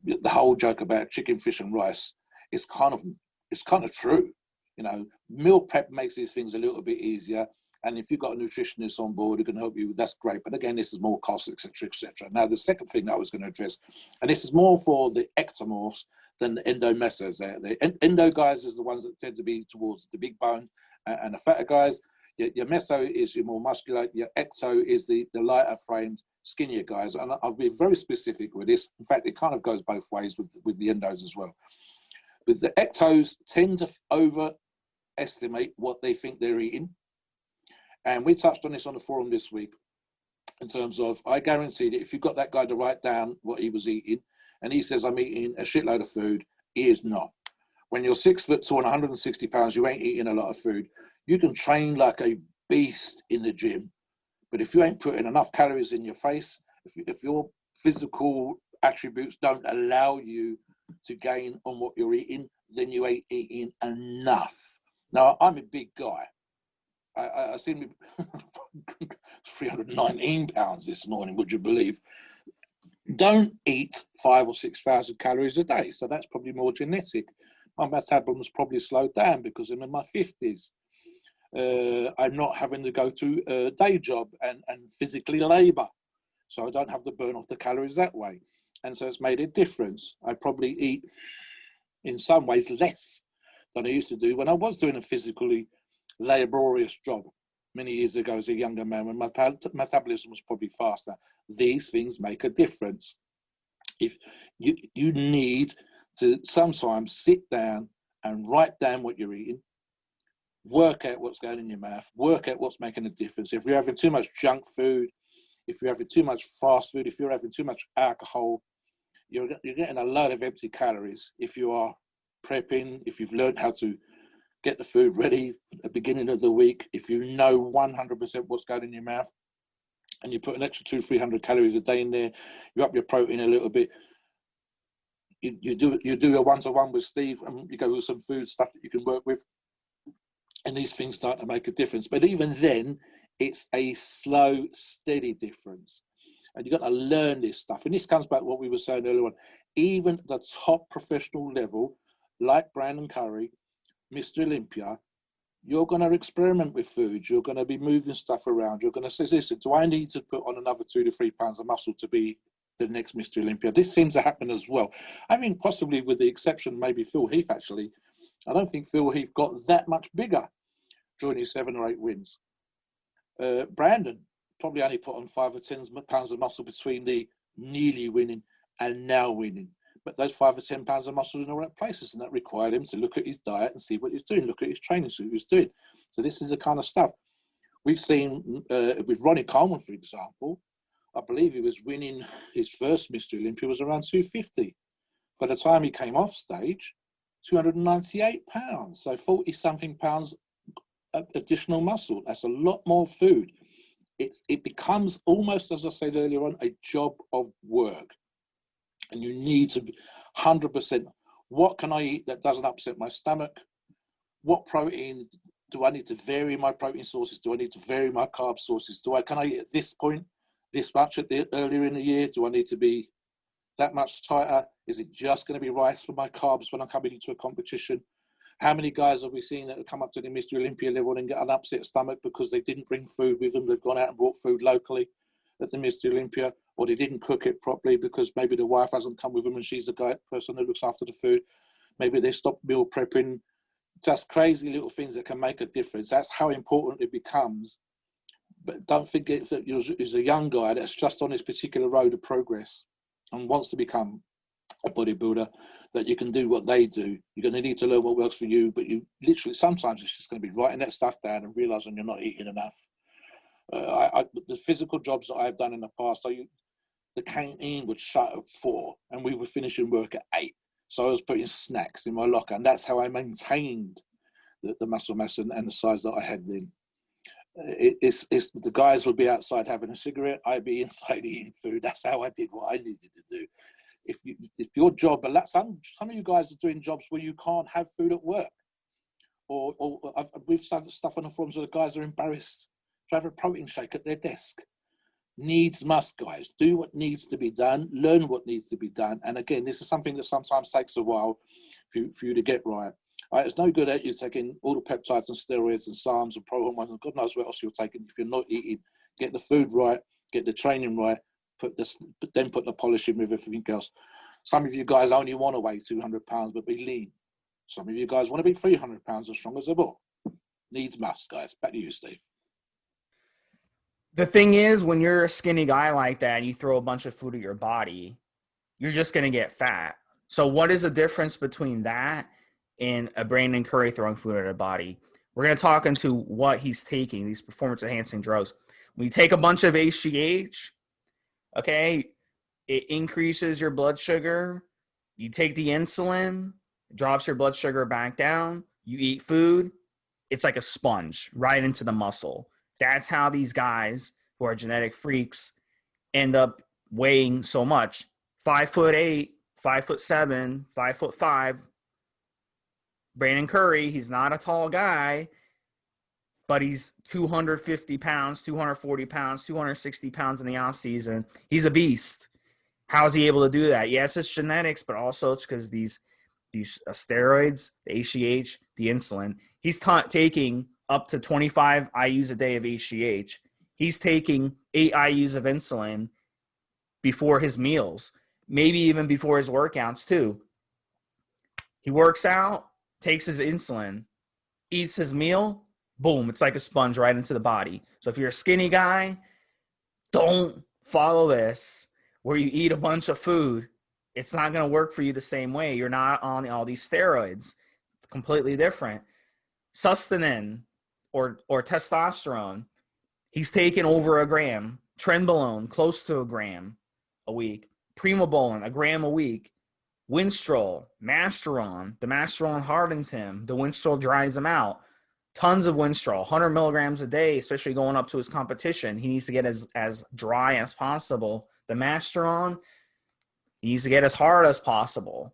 the whole joke about chicken, fish, and rice is kind of true. You know, meal prep makes these things a little bit easier. And if you've got a nutritionist on board who can help you, that's great. But again, this is more cost, etc., etc. Now, the second thing that I was going to address, and this is more for the ectomorphs than the endomesos. The endo guys is the ones that tend to be towards the big bone and the fatter guys. Your meso is your more muscular. Your ecto is the lighter framed, skinnier guys. And I'll be very specific with this. In fact, it kind of goes both ways with the endos as well. But the ectos tend to overestimate what they think they're eating. And we touched on this on the forum this week in terms of, I guarantee that if you got that guy to write down what he was eating, and he says, I'm eating a shitload of food, he is not. When you're 6 foot tall and 160 pounds, you ain't eating a lot of food. You can train like a beast in the gym, but if you ain't putting enough calories in your face, if your physical attributes don't allow you to gain on what you're eating, then you ain't eating enough. Now, I'm a big guy. I seen me 319 pounds this morning, would you believe? Don't eat 5,000 or 6,000 calories a day. So that's probably more genetic. My metabolism's probably slowed down because I'm in my 50s. I'm not having to go to a day job and physically labor. So I don't have to burn off the calories that way. And so it's made a difference. I probably eat, in some ways, less than I used to do when I was doing a physically laborious job many years ago as a younger man, when my metabolism was probably faster. These things make a difference. If you need to sometimes sit down and write down what you're eating, work out what's going in your mouth, work out what's making a difference. If you're having too much junk food, if you're having too much fast food, if you're having too much alcohol, you're getting a load of empty calories. If you are prepping, if you've learned how to get the food ready at the beginning of the week, if you know 100% what's going in your mouth, and you put an extra 200-300 calories a day in there, you up your protein a little bit, you do a one-to-one with Steve, and you go with some food stuff that you can work with, and these things start to make a difference. But even then, it's a slow, steady difference. And you've got to learn this stuff. And this comes back to what we were saying earlier on. Even the top professional level, like Brandon Curry, Mr Olympia, you're going to experiment with food. You're going to be moving stuff around. You're going to say, listen, do I need to put on another 2 to 3 pounds of muscle to be the next Mr Olympia? This seems to happen as well. I mean, possibly with the exception, maybe Phil Heath, actually. I don't think Phil Heath got that much bigger during his 7 or 8 wins. Brandon probably only put on 5 or 10 pounds of muscle between the nearly winning and now winning. But those 5 or 10 pounds of muscle in the right places, and that required him to look at his diet and see what he's doing, look at his training, see what he's doing. So this is the kind of stuff we've seen with Ronnie Coleman, for example. I believe he was winning his first Mr Olympia was around 250. By the time he came off stage, 298 pounds. So 40-something pounds additional muscle. That's a lot more food. It becomes almost, as I said earlier on, a job of work. And you need to be 100%. What can I eat that doesn't upset my stomach? What protein do I need to vary my protein sources? Do I need to vary my carb sources? Can I eat at this point this much earlier in the year? Do I need to be that much tighter? Is it just going to be rice for my carbs when I'm coming into a competition? How many guys have we seen that have come up to the Mr Olympia level and get an upset stomach because they didn't bring food with them? They've gone out and bought food locally at the Mr Olympia, or they didn't cook it properly because maybe the wife hasn't come with them and she's the person who looks after the food. Maybe they stopped meal prepping just crazy little things that can make a difference. That's how important it becomes. But don't forget that you're a young guy that's just on this particular road of progress and wants to become a bodybuilder, that you can do what they do. You're going to need to learn what works for you, but you literally, sometimes it's just going to be writing that stuff down and realizing you're not eating enough. The physical jobs that I've done in the past, the canteen would shut at 4 and we were finishing work at 8. So I was putting snacks in my locker, and that's how I maintained the muscle mass and the size that I had then. It's the guys would be outside having a cigarette, I'd be inside eating food. That's how I did what I needed to do. If your job, some of you guys are doing jobs where you can't have food at work, or we've said stuff on the forums where the guys are embarrassed to have a protein shake at their desk. Needs must, guys. Do what needs to be done. Learn what needs to be done. And again, this is something that sometimes takes a while for you to get right. It's no good at you taking all the peptides and steroids and SARMs and pro hormones and God knows what else you're taking if you're not eating. Get the food right, get the training right, then put the polish in with everything else. Some of you guys only want to weigh 200 pounds but be lean. Some of you guys want to be 300 pounds as strong as a bull. Needs must, guys. Back to you, Steve. The thing is, when you're a skinny guy like that and you throw a bunch of food at your body, you're just going to get fat. So what is the difference between that and a Brandon Curry throwing food at a body? We're going to talk into what he's taking, these performance-enhancing drugs. When you take a bunch of HGH, okay, it increases your blood sugar. You take the insulin, it drops your blood sugar back down. You eat food, it's like a sponge right into the muscle. That's how these guys who are genetic freaks end up weighing so much. 5'8", 5'7", 5'5". Brandon Curry, he's not a tall guy, but he's 250 pounds, 240 pounds, 260 pounds in the off season. He's a beast. How is he able to do that? Yes, it's genetics, but also it's because these steroids, the HGH, the insulin. He's taking up to 25 IUs a day of HGH. He's taking 8 IUs of insulin before his meals, maybe even before his workouts too. He works out, takes his insulin, eats his meal, boom, it's like a sponge right into the body. So if you're a skinny guy, don't follow this where you eat a bunch of food. It's not going to work for you the same way. You're not on all these steroids. It's completely different. Sustanin or testosterone, he's taking over a gram. Trenbolone, close to a gram a week. Primobolan, a gram a week. Winstrol, Masteron. The Masteron hardens him. The Winstrol dries him out. Tons of Winstrol, 100 milligrams a day, especially going up to his competition. He needs to get as dry as possible. The Masteron, he needs to get as hard as possible.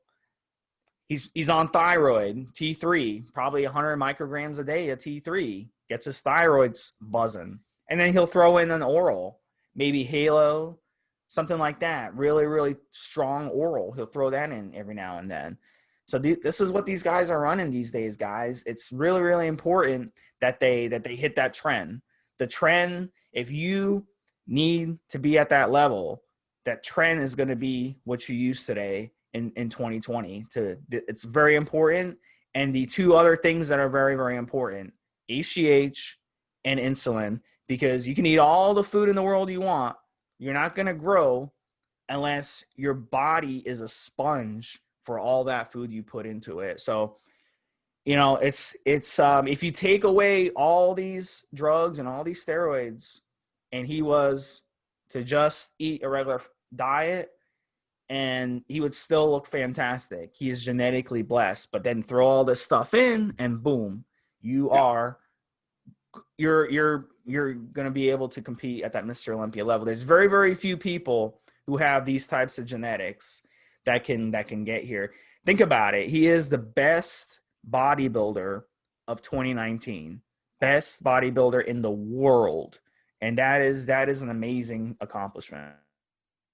He's on thyroid, T3, probably 100 micrograms a day of T3. Gets his thyroids buzzing. And then he'll throw in an oral, maybe Halo, something like that. Really, really strong oral. He'll throw that in every now and then. So this is what these guys are running these days, guys. It's really, really important that they hit that trend. The trend, if you need to be at that level, that trend is going to be what you use today in 2020. It's very important. And the two other things that are very, very important, HGH and insulin, because you can eat all the food in the world you want. You're not going to grow unless your body is a sponge for all that food you put into it. So, it's if you take away all these drugs and all these steroids and he was to just eat a regular diet, and he would still look fantastic. He is genetically blessed, but then throw all this stuff in and boom, you're going to be able to compete at that Mr. Olympia level. There's very, very few people who have these types of genetics that can get here. Think about it. He is the best bodybuilder of 2019, best bodybuilder in the world. And that is an amazing accomplishment.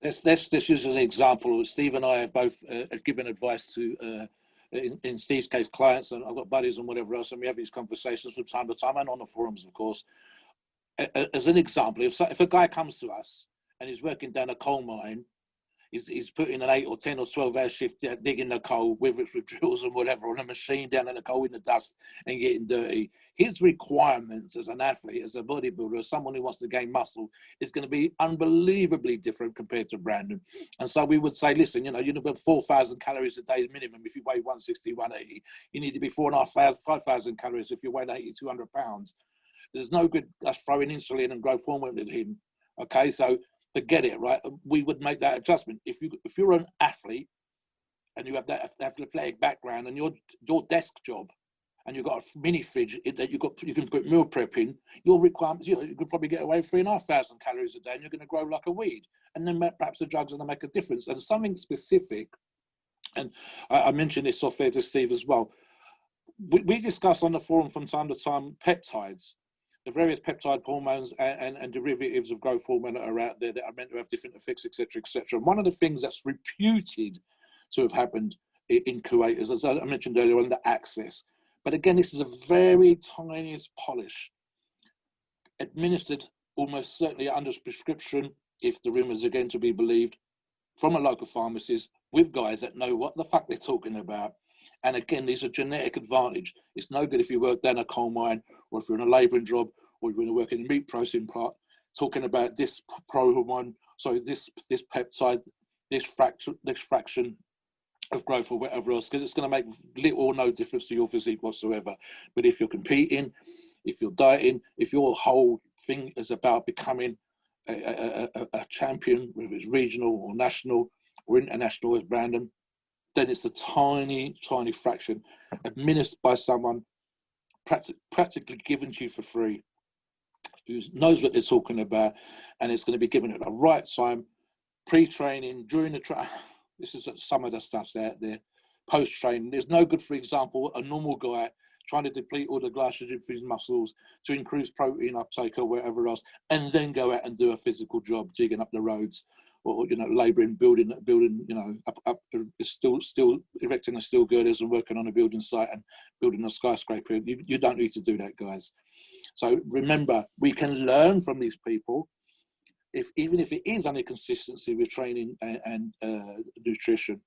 Let's just use as an example. Steve and I have both given advice to, in Steve's case, clients, and I've got buddies and whatever else, and we have these conversations from time to time and on the forums, of course. As an example, if a guy comes to us and he's working down a coal mine, He's putting an 8 or 10 or 12-hour shift digging the coal, whether it's with drills or whatever, on a machine down in the coal in the dust and getting dirty. His requirements as an athlete, as a bodybuilder, as someone who wants to gain muscle, is going to be unbelievably different compared to Brandon. And so we would say, listen, you need about 4,000 calories a day minimum if you weigh 160, 180. You need to be 4,500, 5,000 calories if you weigh 80, 200 pounds. There's no good us throwing insulin and growth hormone with him. Okay, so forget it, right? We would make that adjustment. If you're an athlete and you have that athletic background and your desk job and you've got a mini fridge that you can put meal prep in, your requirements, you could probably get away with 3,500 calories a day and you're going to grow like a weed. And then perhaps the drugs are going to make a difference. And something specific, and I mentioned this off air to Steve as well. We discuss on the forum from time to time peptides, the various peptide hormones and derivatives of growth hormone that are out there that are meant to have different effects, etc., etc. And one of the things that's reputed to have happened in Kuwait is, as I mentioned earlier on, the access. But again, this is a very tiniest polish, administered almost certainly under prescription, if the rumours are going to be believed, from a local pharmacist with guys that know what the fuck they're talking about. And again, there's a genetic advantage. It's no good if you work down a coal mine or if you're in a labouring job or you're going to work in a meat processing plant talking about this pro-hormone, so this peptide, this fraction of growth or whatever else, because it's going to make little or no difference to your physique whatsoever. But if you're competing, if you're dieting, if your whole thing is about becoming a champion, whether it's regional or national or international as Brandon, then it's a tiny, tiny fraction administered by someone practically given to you for free, who knows what they're talking about, and it's going to be given at the right time, pre-training, during the training. This is some of the stuff's out there. Post-training, there's no good, for example, a normal guy trying to deplete all the glycogen from his muscles to increase protein uptake or whatever else, and then go out and do a physical job, digging up the roads, or labouring, building, up still erecting the steel girders and working on a building site and building a skyscraper. You don't need to do that, guys. So remember, we can learn from these people, even if it is under consistency with training and nutrition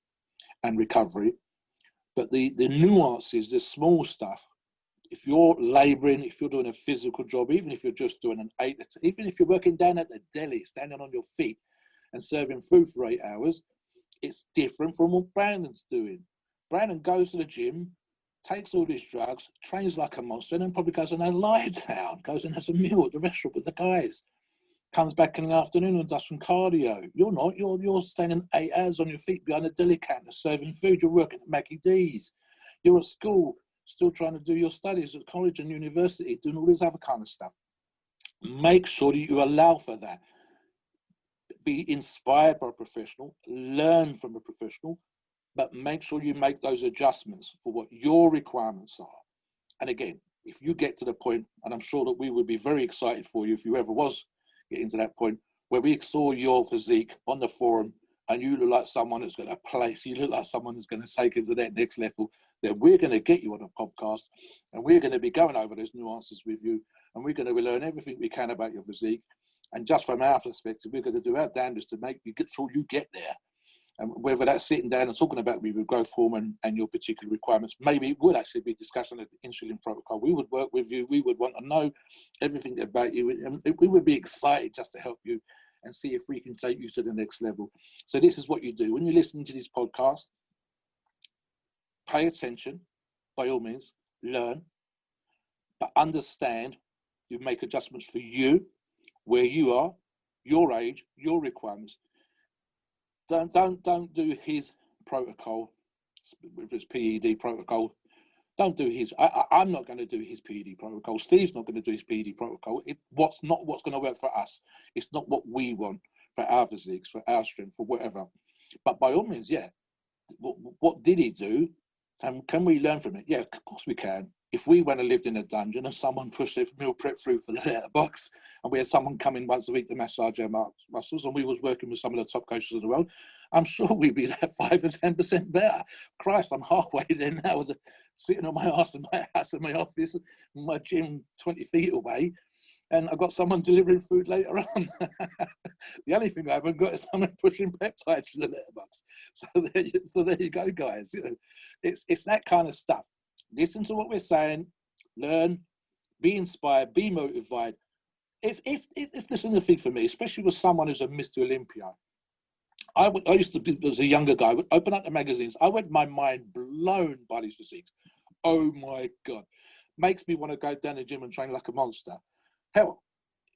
and recovery. But the nuances, the small stuff, if you're labouring, if you're doing a physical job, even if you're just doing even if you're working down at the deli, standing on your feet and serving food for 8 hours, it's different from what Brandon's doing. Brandon goes to the gym, takes all these drugs, trains like a monster, and then probably goes and lie down, goes and has a meal at the restaurant with the guys, comes back in the afternoon and does some cardio. You're not. You're standing 8 hours on your feet behind a deli counter serving food. You're working at Mackie D's. You're at school, still trying to do your studies at college and university, doing all this other kind of stuff. Make sure that you allow for that. Be inspired by a professional, learn from a professional, but make sure you make those adjustments for what your requirements are. And again, if you get to the point, and I'm sure that we would be very excited for you if you ever was getting to that point, where we saw your physique on the forum and you look like someone that's going to place, you look like someone who's going to take it to that next level, then we're going to get you on a podcast and we're going to be going over those nuances with you, and we're going to learn everything we can about your physique. And just from our perspective, we're going to do our damnedest to make you get sure you get there. And whether that's sitting down and talking about with growth hormone and your particular requirements, maybe it would actually be discussion of the insulin protocol. We would work with you. We would want to know everything about you. And we would be excited just to help you and see if we can take you to the next level. So this is what you do. When you're listening to this podcast, pay attention, by all means, learn, but understand you make adjustments for you, where you are, your age, your requirements. Don't do his protocol, if it's PED protocol. Don't do his. I'm not going to do his PED protocol. Steve's not going to do his PED protocol. What's going to work for us. It's not what we want for our physiques, for our strength, for whatever. But by all means, yeah. What did he do? And can we learn from it? Yeah, of course we can. If we went and lived in a dungeon and someone pushed their meal prep through for the letterbox, and we had someone come in once a week to massage our muscles, and we was working with some of the top coaches of the world, I'm sure we'd be like 5 or 10% better. Christ, I'm halfway there now, sitting on my ass in my house, in my office, my gym 20 feet away, and I've got someone delivering food later on. The only thing I haven't got is someone pushing peptides through the letterbox. So there you go, guys. You know, it's that kind of stuff. Listen to what we're saying, learn, be inspired, be motivated. If listen, the thing for me, especially with someone who's a Mr. Olympia, I used to be, as a younger guy, I would open up the magazines. I went my mind blown by these physiques. Oh my God. Makes me want to go down the gym and train like a monster. Hell,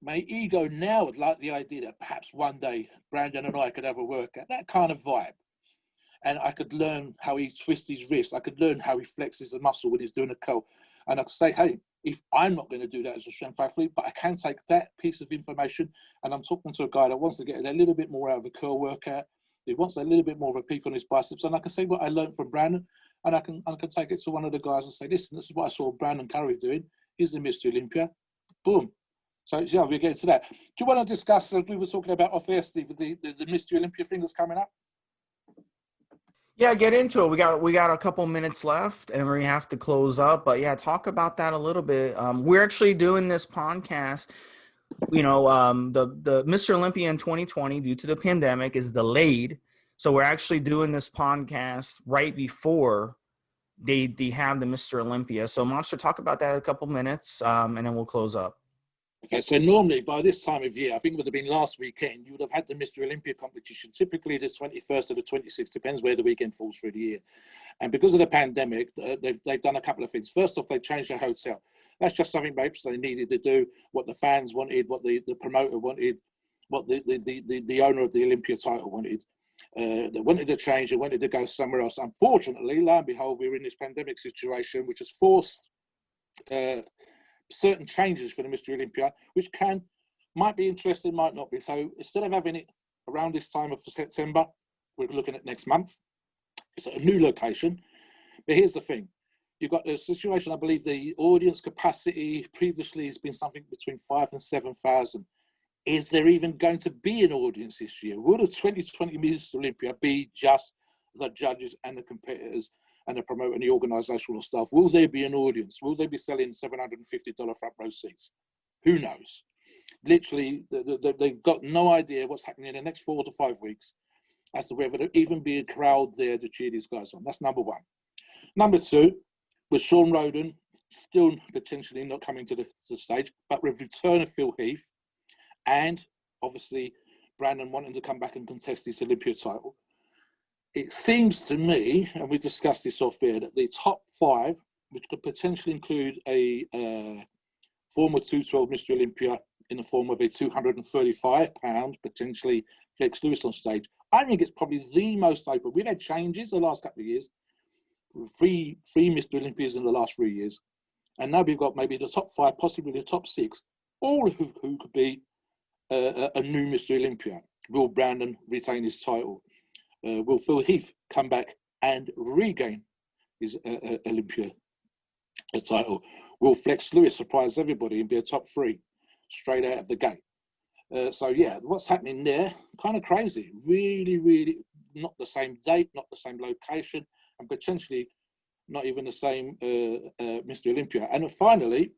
my ego now would like the idea that perhaps one day Brandon and I could have a workout, that kind of vibe. And I could learn how he twists his wrist. I could learn how he flexes the muscle when he's doing a curl. And I could say, hey, if I'm not going to do that as a strength athlete, but I can take that piece of information, and I'm talking to a guy that wants to get a little bit more out of a curl workout, he wants a little bit more of a peak on his biceps, and I can say what I learned from Brandon, and I can take it to one of the guys and say, listen, this is what I saw Brandon Curry doing. He's the Mr. Olympia. Boom. So yeah, we're getting to that. Do you want to discuss, as we were talking about off air, Steve, the Mr. Olympia thing that's coming up? Yeah, get into it. We got a couple minutes left, and we have to close up. But yeah, talk about that a little bit. We're actually doing this podcast. You know, the Mr. Olympia in 2020, due to the pandemic, is delayed. So we're actually doing this podcast right before they have the Mr. Olympia. So Mobster, talk about that in a couple minutes, and then we'll close up. Okay, so normally by this time of year, I think it would have been last weekend, you would have had the Mr. Olympia competition, typically the 21st or the 26th, depends where the weekend falls through the year. And because of the pandemic, they've done a couple of things. First off, they changed the hotel. That's just something perhaps they needed to do, what the fans wanted, what the promoter wanted, what the owner of the Olympia title wanted. They wanted to change, they wanted to go somewhere else. Unfortunately, lo and behold, we're in this pandemic situation, which has forced certain changes for the Mr. Olympia, which might be interesting, might not be. So instead of having it around this time of September, we're looking at next month. It's at a new location. But here's the thing. You've got the situation, I believe the audience capacity previously has been something between 5,000 and 7,000. Is there even going to be an audience this year? Will the 2020 Mr. Olympia be just the judges and the competitors and the promoter and the organisational staff? Will there be an audience? Will they be selling $750 front row seats? Who knows? Literally, they've got no idea what's happening in the next 4 to 5 weeks as to whether there'll even be a crowd there to cheer these guys on. That's number one. Number two, with Sean Roden still potentially not coming to the stage, but with return of Phil Heath and obviously Brandon wanting to come back and contest this Olympia title, it seems to me, and we discussed this off air, that the top 5, which could potentially include a former 212 Mr. Olympia in the form of a 235-pound, potentially Flex Lewis on stage, I think it's probably the most open. We've had changes the last couple of years, three Mr. Olympias in the last 3 years, and now we've got maybe the top 5, possibly the top 6, all who could be a new Mr. Olympia. Will Brandon retain his title? Will Phil Heath come back and regain his Olympia title? Will Flex Lewis surprise everybody and be a top 3 straight out of the gate? So yeah, what's happening there? Kind of crazy. Really, really not the same date, not the same location, and potentially not even the same Mr. Olympia. And finally,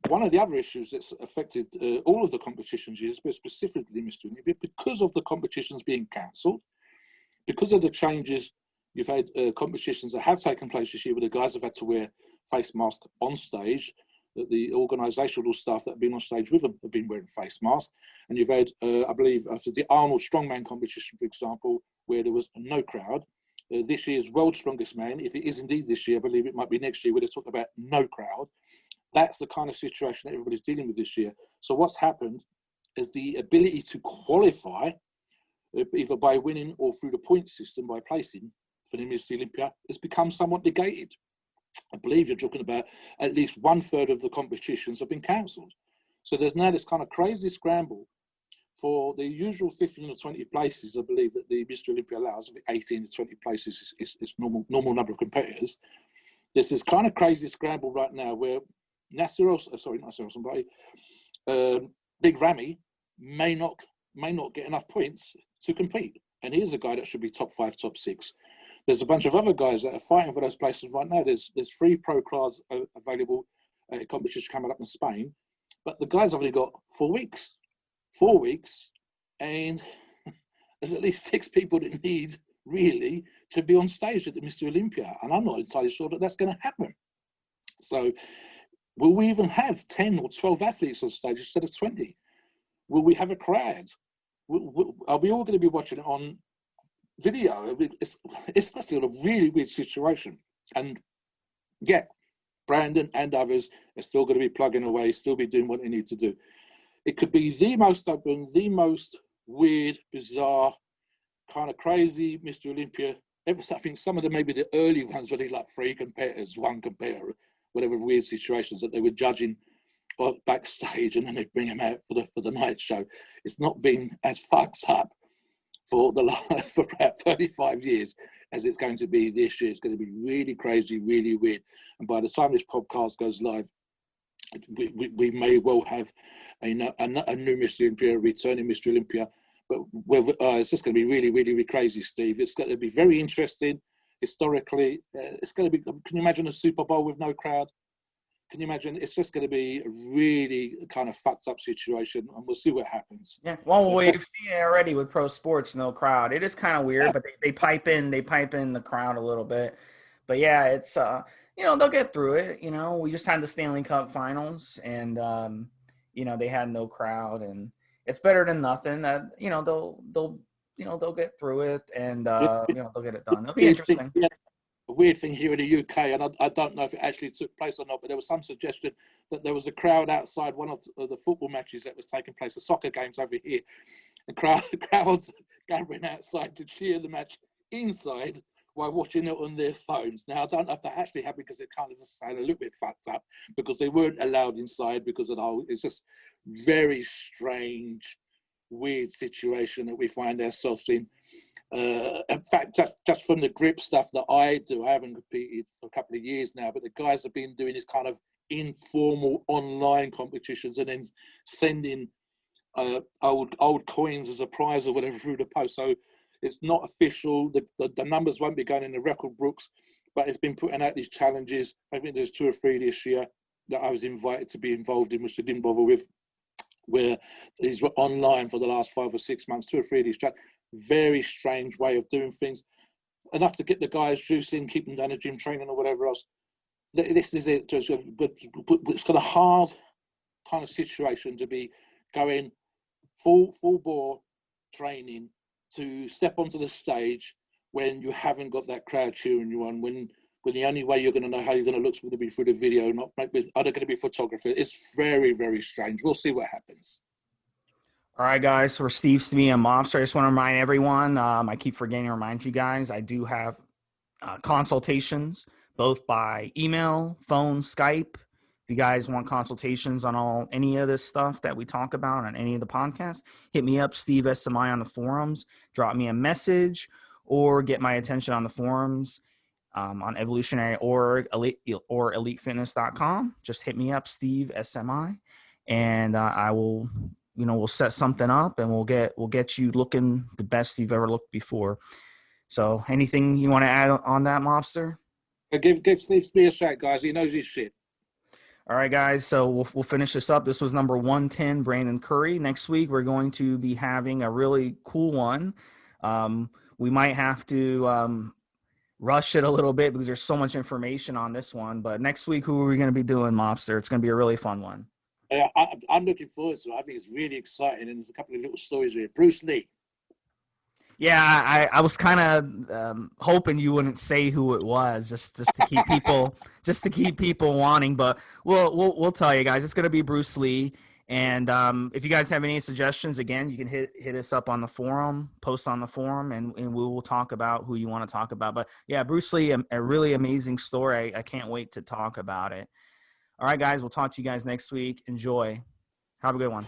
one of the other issues that's affected all of the competitions is, but specifically Mr. Olympia, because of the competitions being cancelled, because of the changes, you've had competitions that have taken place this year where the guys have had to wear face masks on stage, that the organisational staff that have been on stage with them have been wearing face masks. And you've had, I believe, after the Arnold Strongman competition, for example, where there was no crowd. This year's World's Strongest Man, if it is indeed this year, I believe it might be next year, where they talk about no crowd. That's the kind of situation that everybody's dealing with this year. So what's happened is the ability to qualify, either by winning or through the point system by placing for the Mr. Olympia, has become somewhat negated. I believe you're talking about at least 1/3 of the competitions have been cancelled. So there's now this kind of crazy scramble for the usual 15 or 20 places. I believe that the Mr. Olympia allows, 18 to 20 places is normal number of competitors. There's this kind of crazy scramble right now where Big Ramy may not get enough points to compete. and he's a guy that should be top 5, top 6. There's a bunch of other guys that are fighting for those places right now. There's 3 pro cards available at competitions coming up in Spain, but the guys have only got 4 weeks. 4 weeks, and there's at least 6 people that need really to be on stage at the Mr Olympia, and I'm not entirely sure that that's going to happen. So will we even have 10 or 12 athletes on stage instead of 20? Will we have a crowd? Are we all going to be watching it on video? It's still a really weird situation. And yeah, Brandon and others are still going to be plugging away, still be doing what they need to do. It could be the most open, the most weird, bizarre, kind of crazy Mr Olympia. I think some of them, maybe the early ones, where they like 3 competitors, 1 competitor, whatever weird situations that they were judging backstage, and then they bring them out for the night show. It's not been as fucked up for about 35 years as it's going to be this year. It's going to be really crazy, really weird. And by the time this podcast goes live, we may well have a new Mr Olympia, returning Mr Olympia. But it's just going to be really, really, really crazy, Steve. It's going to be very interesting historically. It's going to be. Can you imagine a Super Bowl with no crowd? Can you imagine? It's just going to be a really kind of fucked up situation, and we'll see what happens. Yeah, well, we've seen it already with pro sports, no crowd. It is kind of weird, but they pipe in the crowd a little bit. But yeah, it's they'll get through it. We just had the Stanley Cup Finals, and they had no crowd, and it's better than nothing. That they'll get through it, and they'll get it done. It'll be interesting. Yeah. A weird thing here in the UK, and I don't know if it actually took place or not, but there was some suggestion that there was a crowd outside one of the football matches that was taking place, the soccer games over here. The crowds gathering outside to cheer the match inside while watching it on their phones. Now, I don't know if that actually happened, because it kind of just sounded a little bit fucked up, because they weren't allowed inside because of the whole, it's just very strange, weird situation that we find ourselves in. In fact, just from the grip stuff that I do, I haven't competed for a couple of years now, but the guys have been doing this kind of informal online competitions and then sending old coins as a prize or whatever through the post. So it's not official. The numbers won't be going in the record books, but it's been putting out these challenges. I think there's 2 or 3 this year that I was invited to be involved in, which I didn't bother with, where these were online for the last 5 or 6 months, 2 or 3 of these challenges. Very strange way of doing things. Enough to get the guys juicing, keep them down the gym training or whatever else. This is it. It's got a hard kind of situation to be going full bore training to step onto the stage when you haven't got that crowd cheering you on, when the only way you're going to know how you're going to look is going to be through the video, not with other going to be photography. It's very, very strange. We'll see what happens. All right, guys. So for Stevesmi and Mobster, I just want to remind everyone, I keep forgetting to remind you guys, I do have consultations, both by email, phone, Skype. If you guys want consultations on any of this stuff that we talk about on any of the podcasts, hit me up, Steve SMI on the forums, drop me a message, or get my attention on the forums on Evolutionary or EliteFitness.com. Just hit me up, Steve SMI, and I will... we'll set something up, and we'll get you looking the best you've ever looked before. So anything you want to add on that, Mobster? Give Steve a shout, guys. He knows his shit. All right, guys. So we'll finish this up. This was number 110, Brandon Curry. Next week, we're going to be having a really cool one. We might have to rush it a little bit because there's so much information on this one. But next week, who are we going to be doing, Mobster? It's going to be a really fun one. Yeah, I'm looking forward to it. I think it's really exciting, and there's a couple of little stories here. Bruce Lee. Yeah, I was kind of hoping you wouldn't say who it was, just to keep people wanting. But we'll tell you guys, it's going to be Bruce Lee. And if you guys have any suggestions, again, you can hit us up on the forum, post on the forum, and we will talk about who you want to talk about. But yeah, Bruce Lee, a really amazing story. I can't wait to talk about it. All right, guys, we'll talk to you guys next week. Enjoy. Have a good one.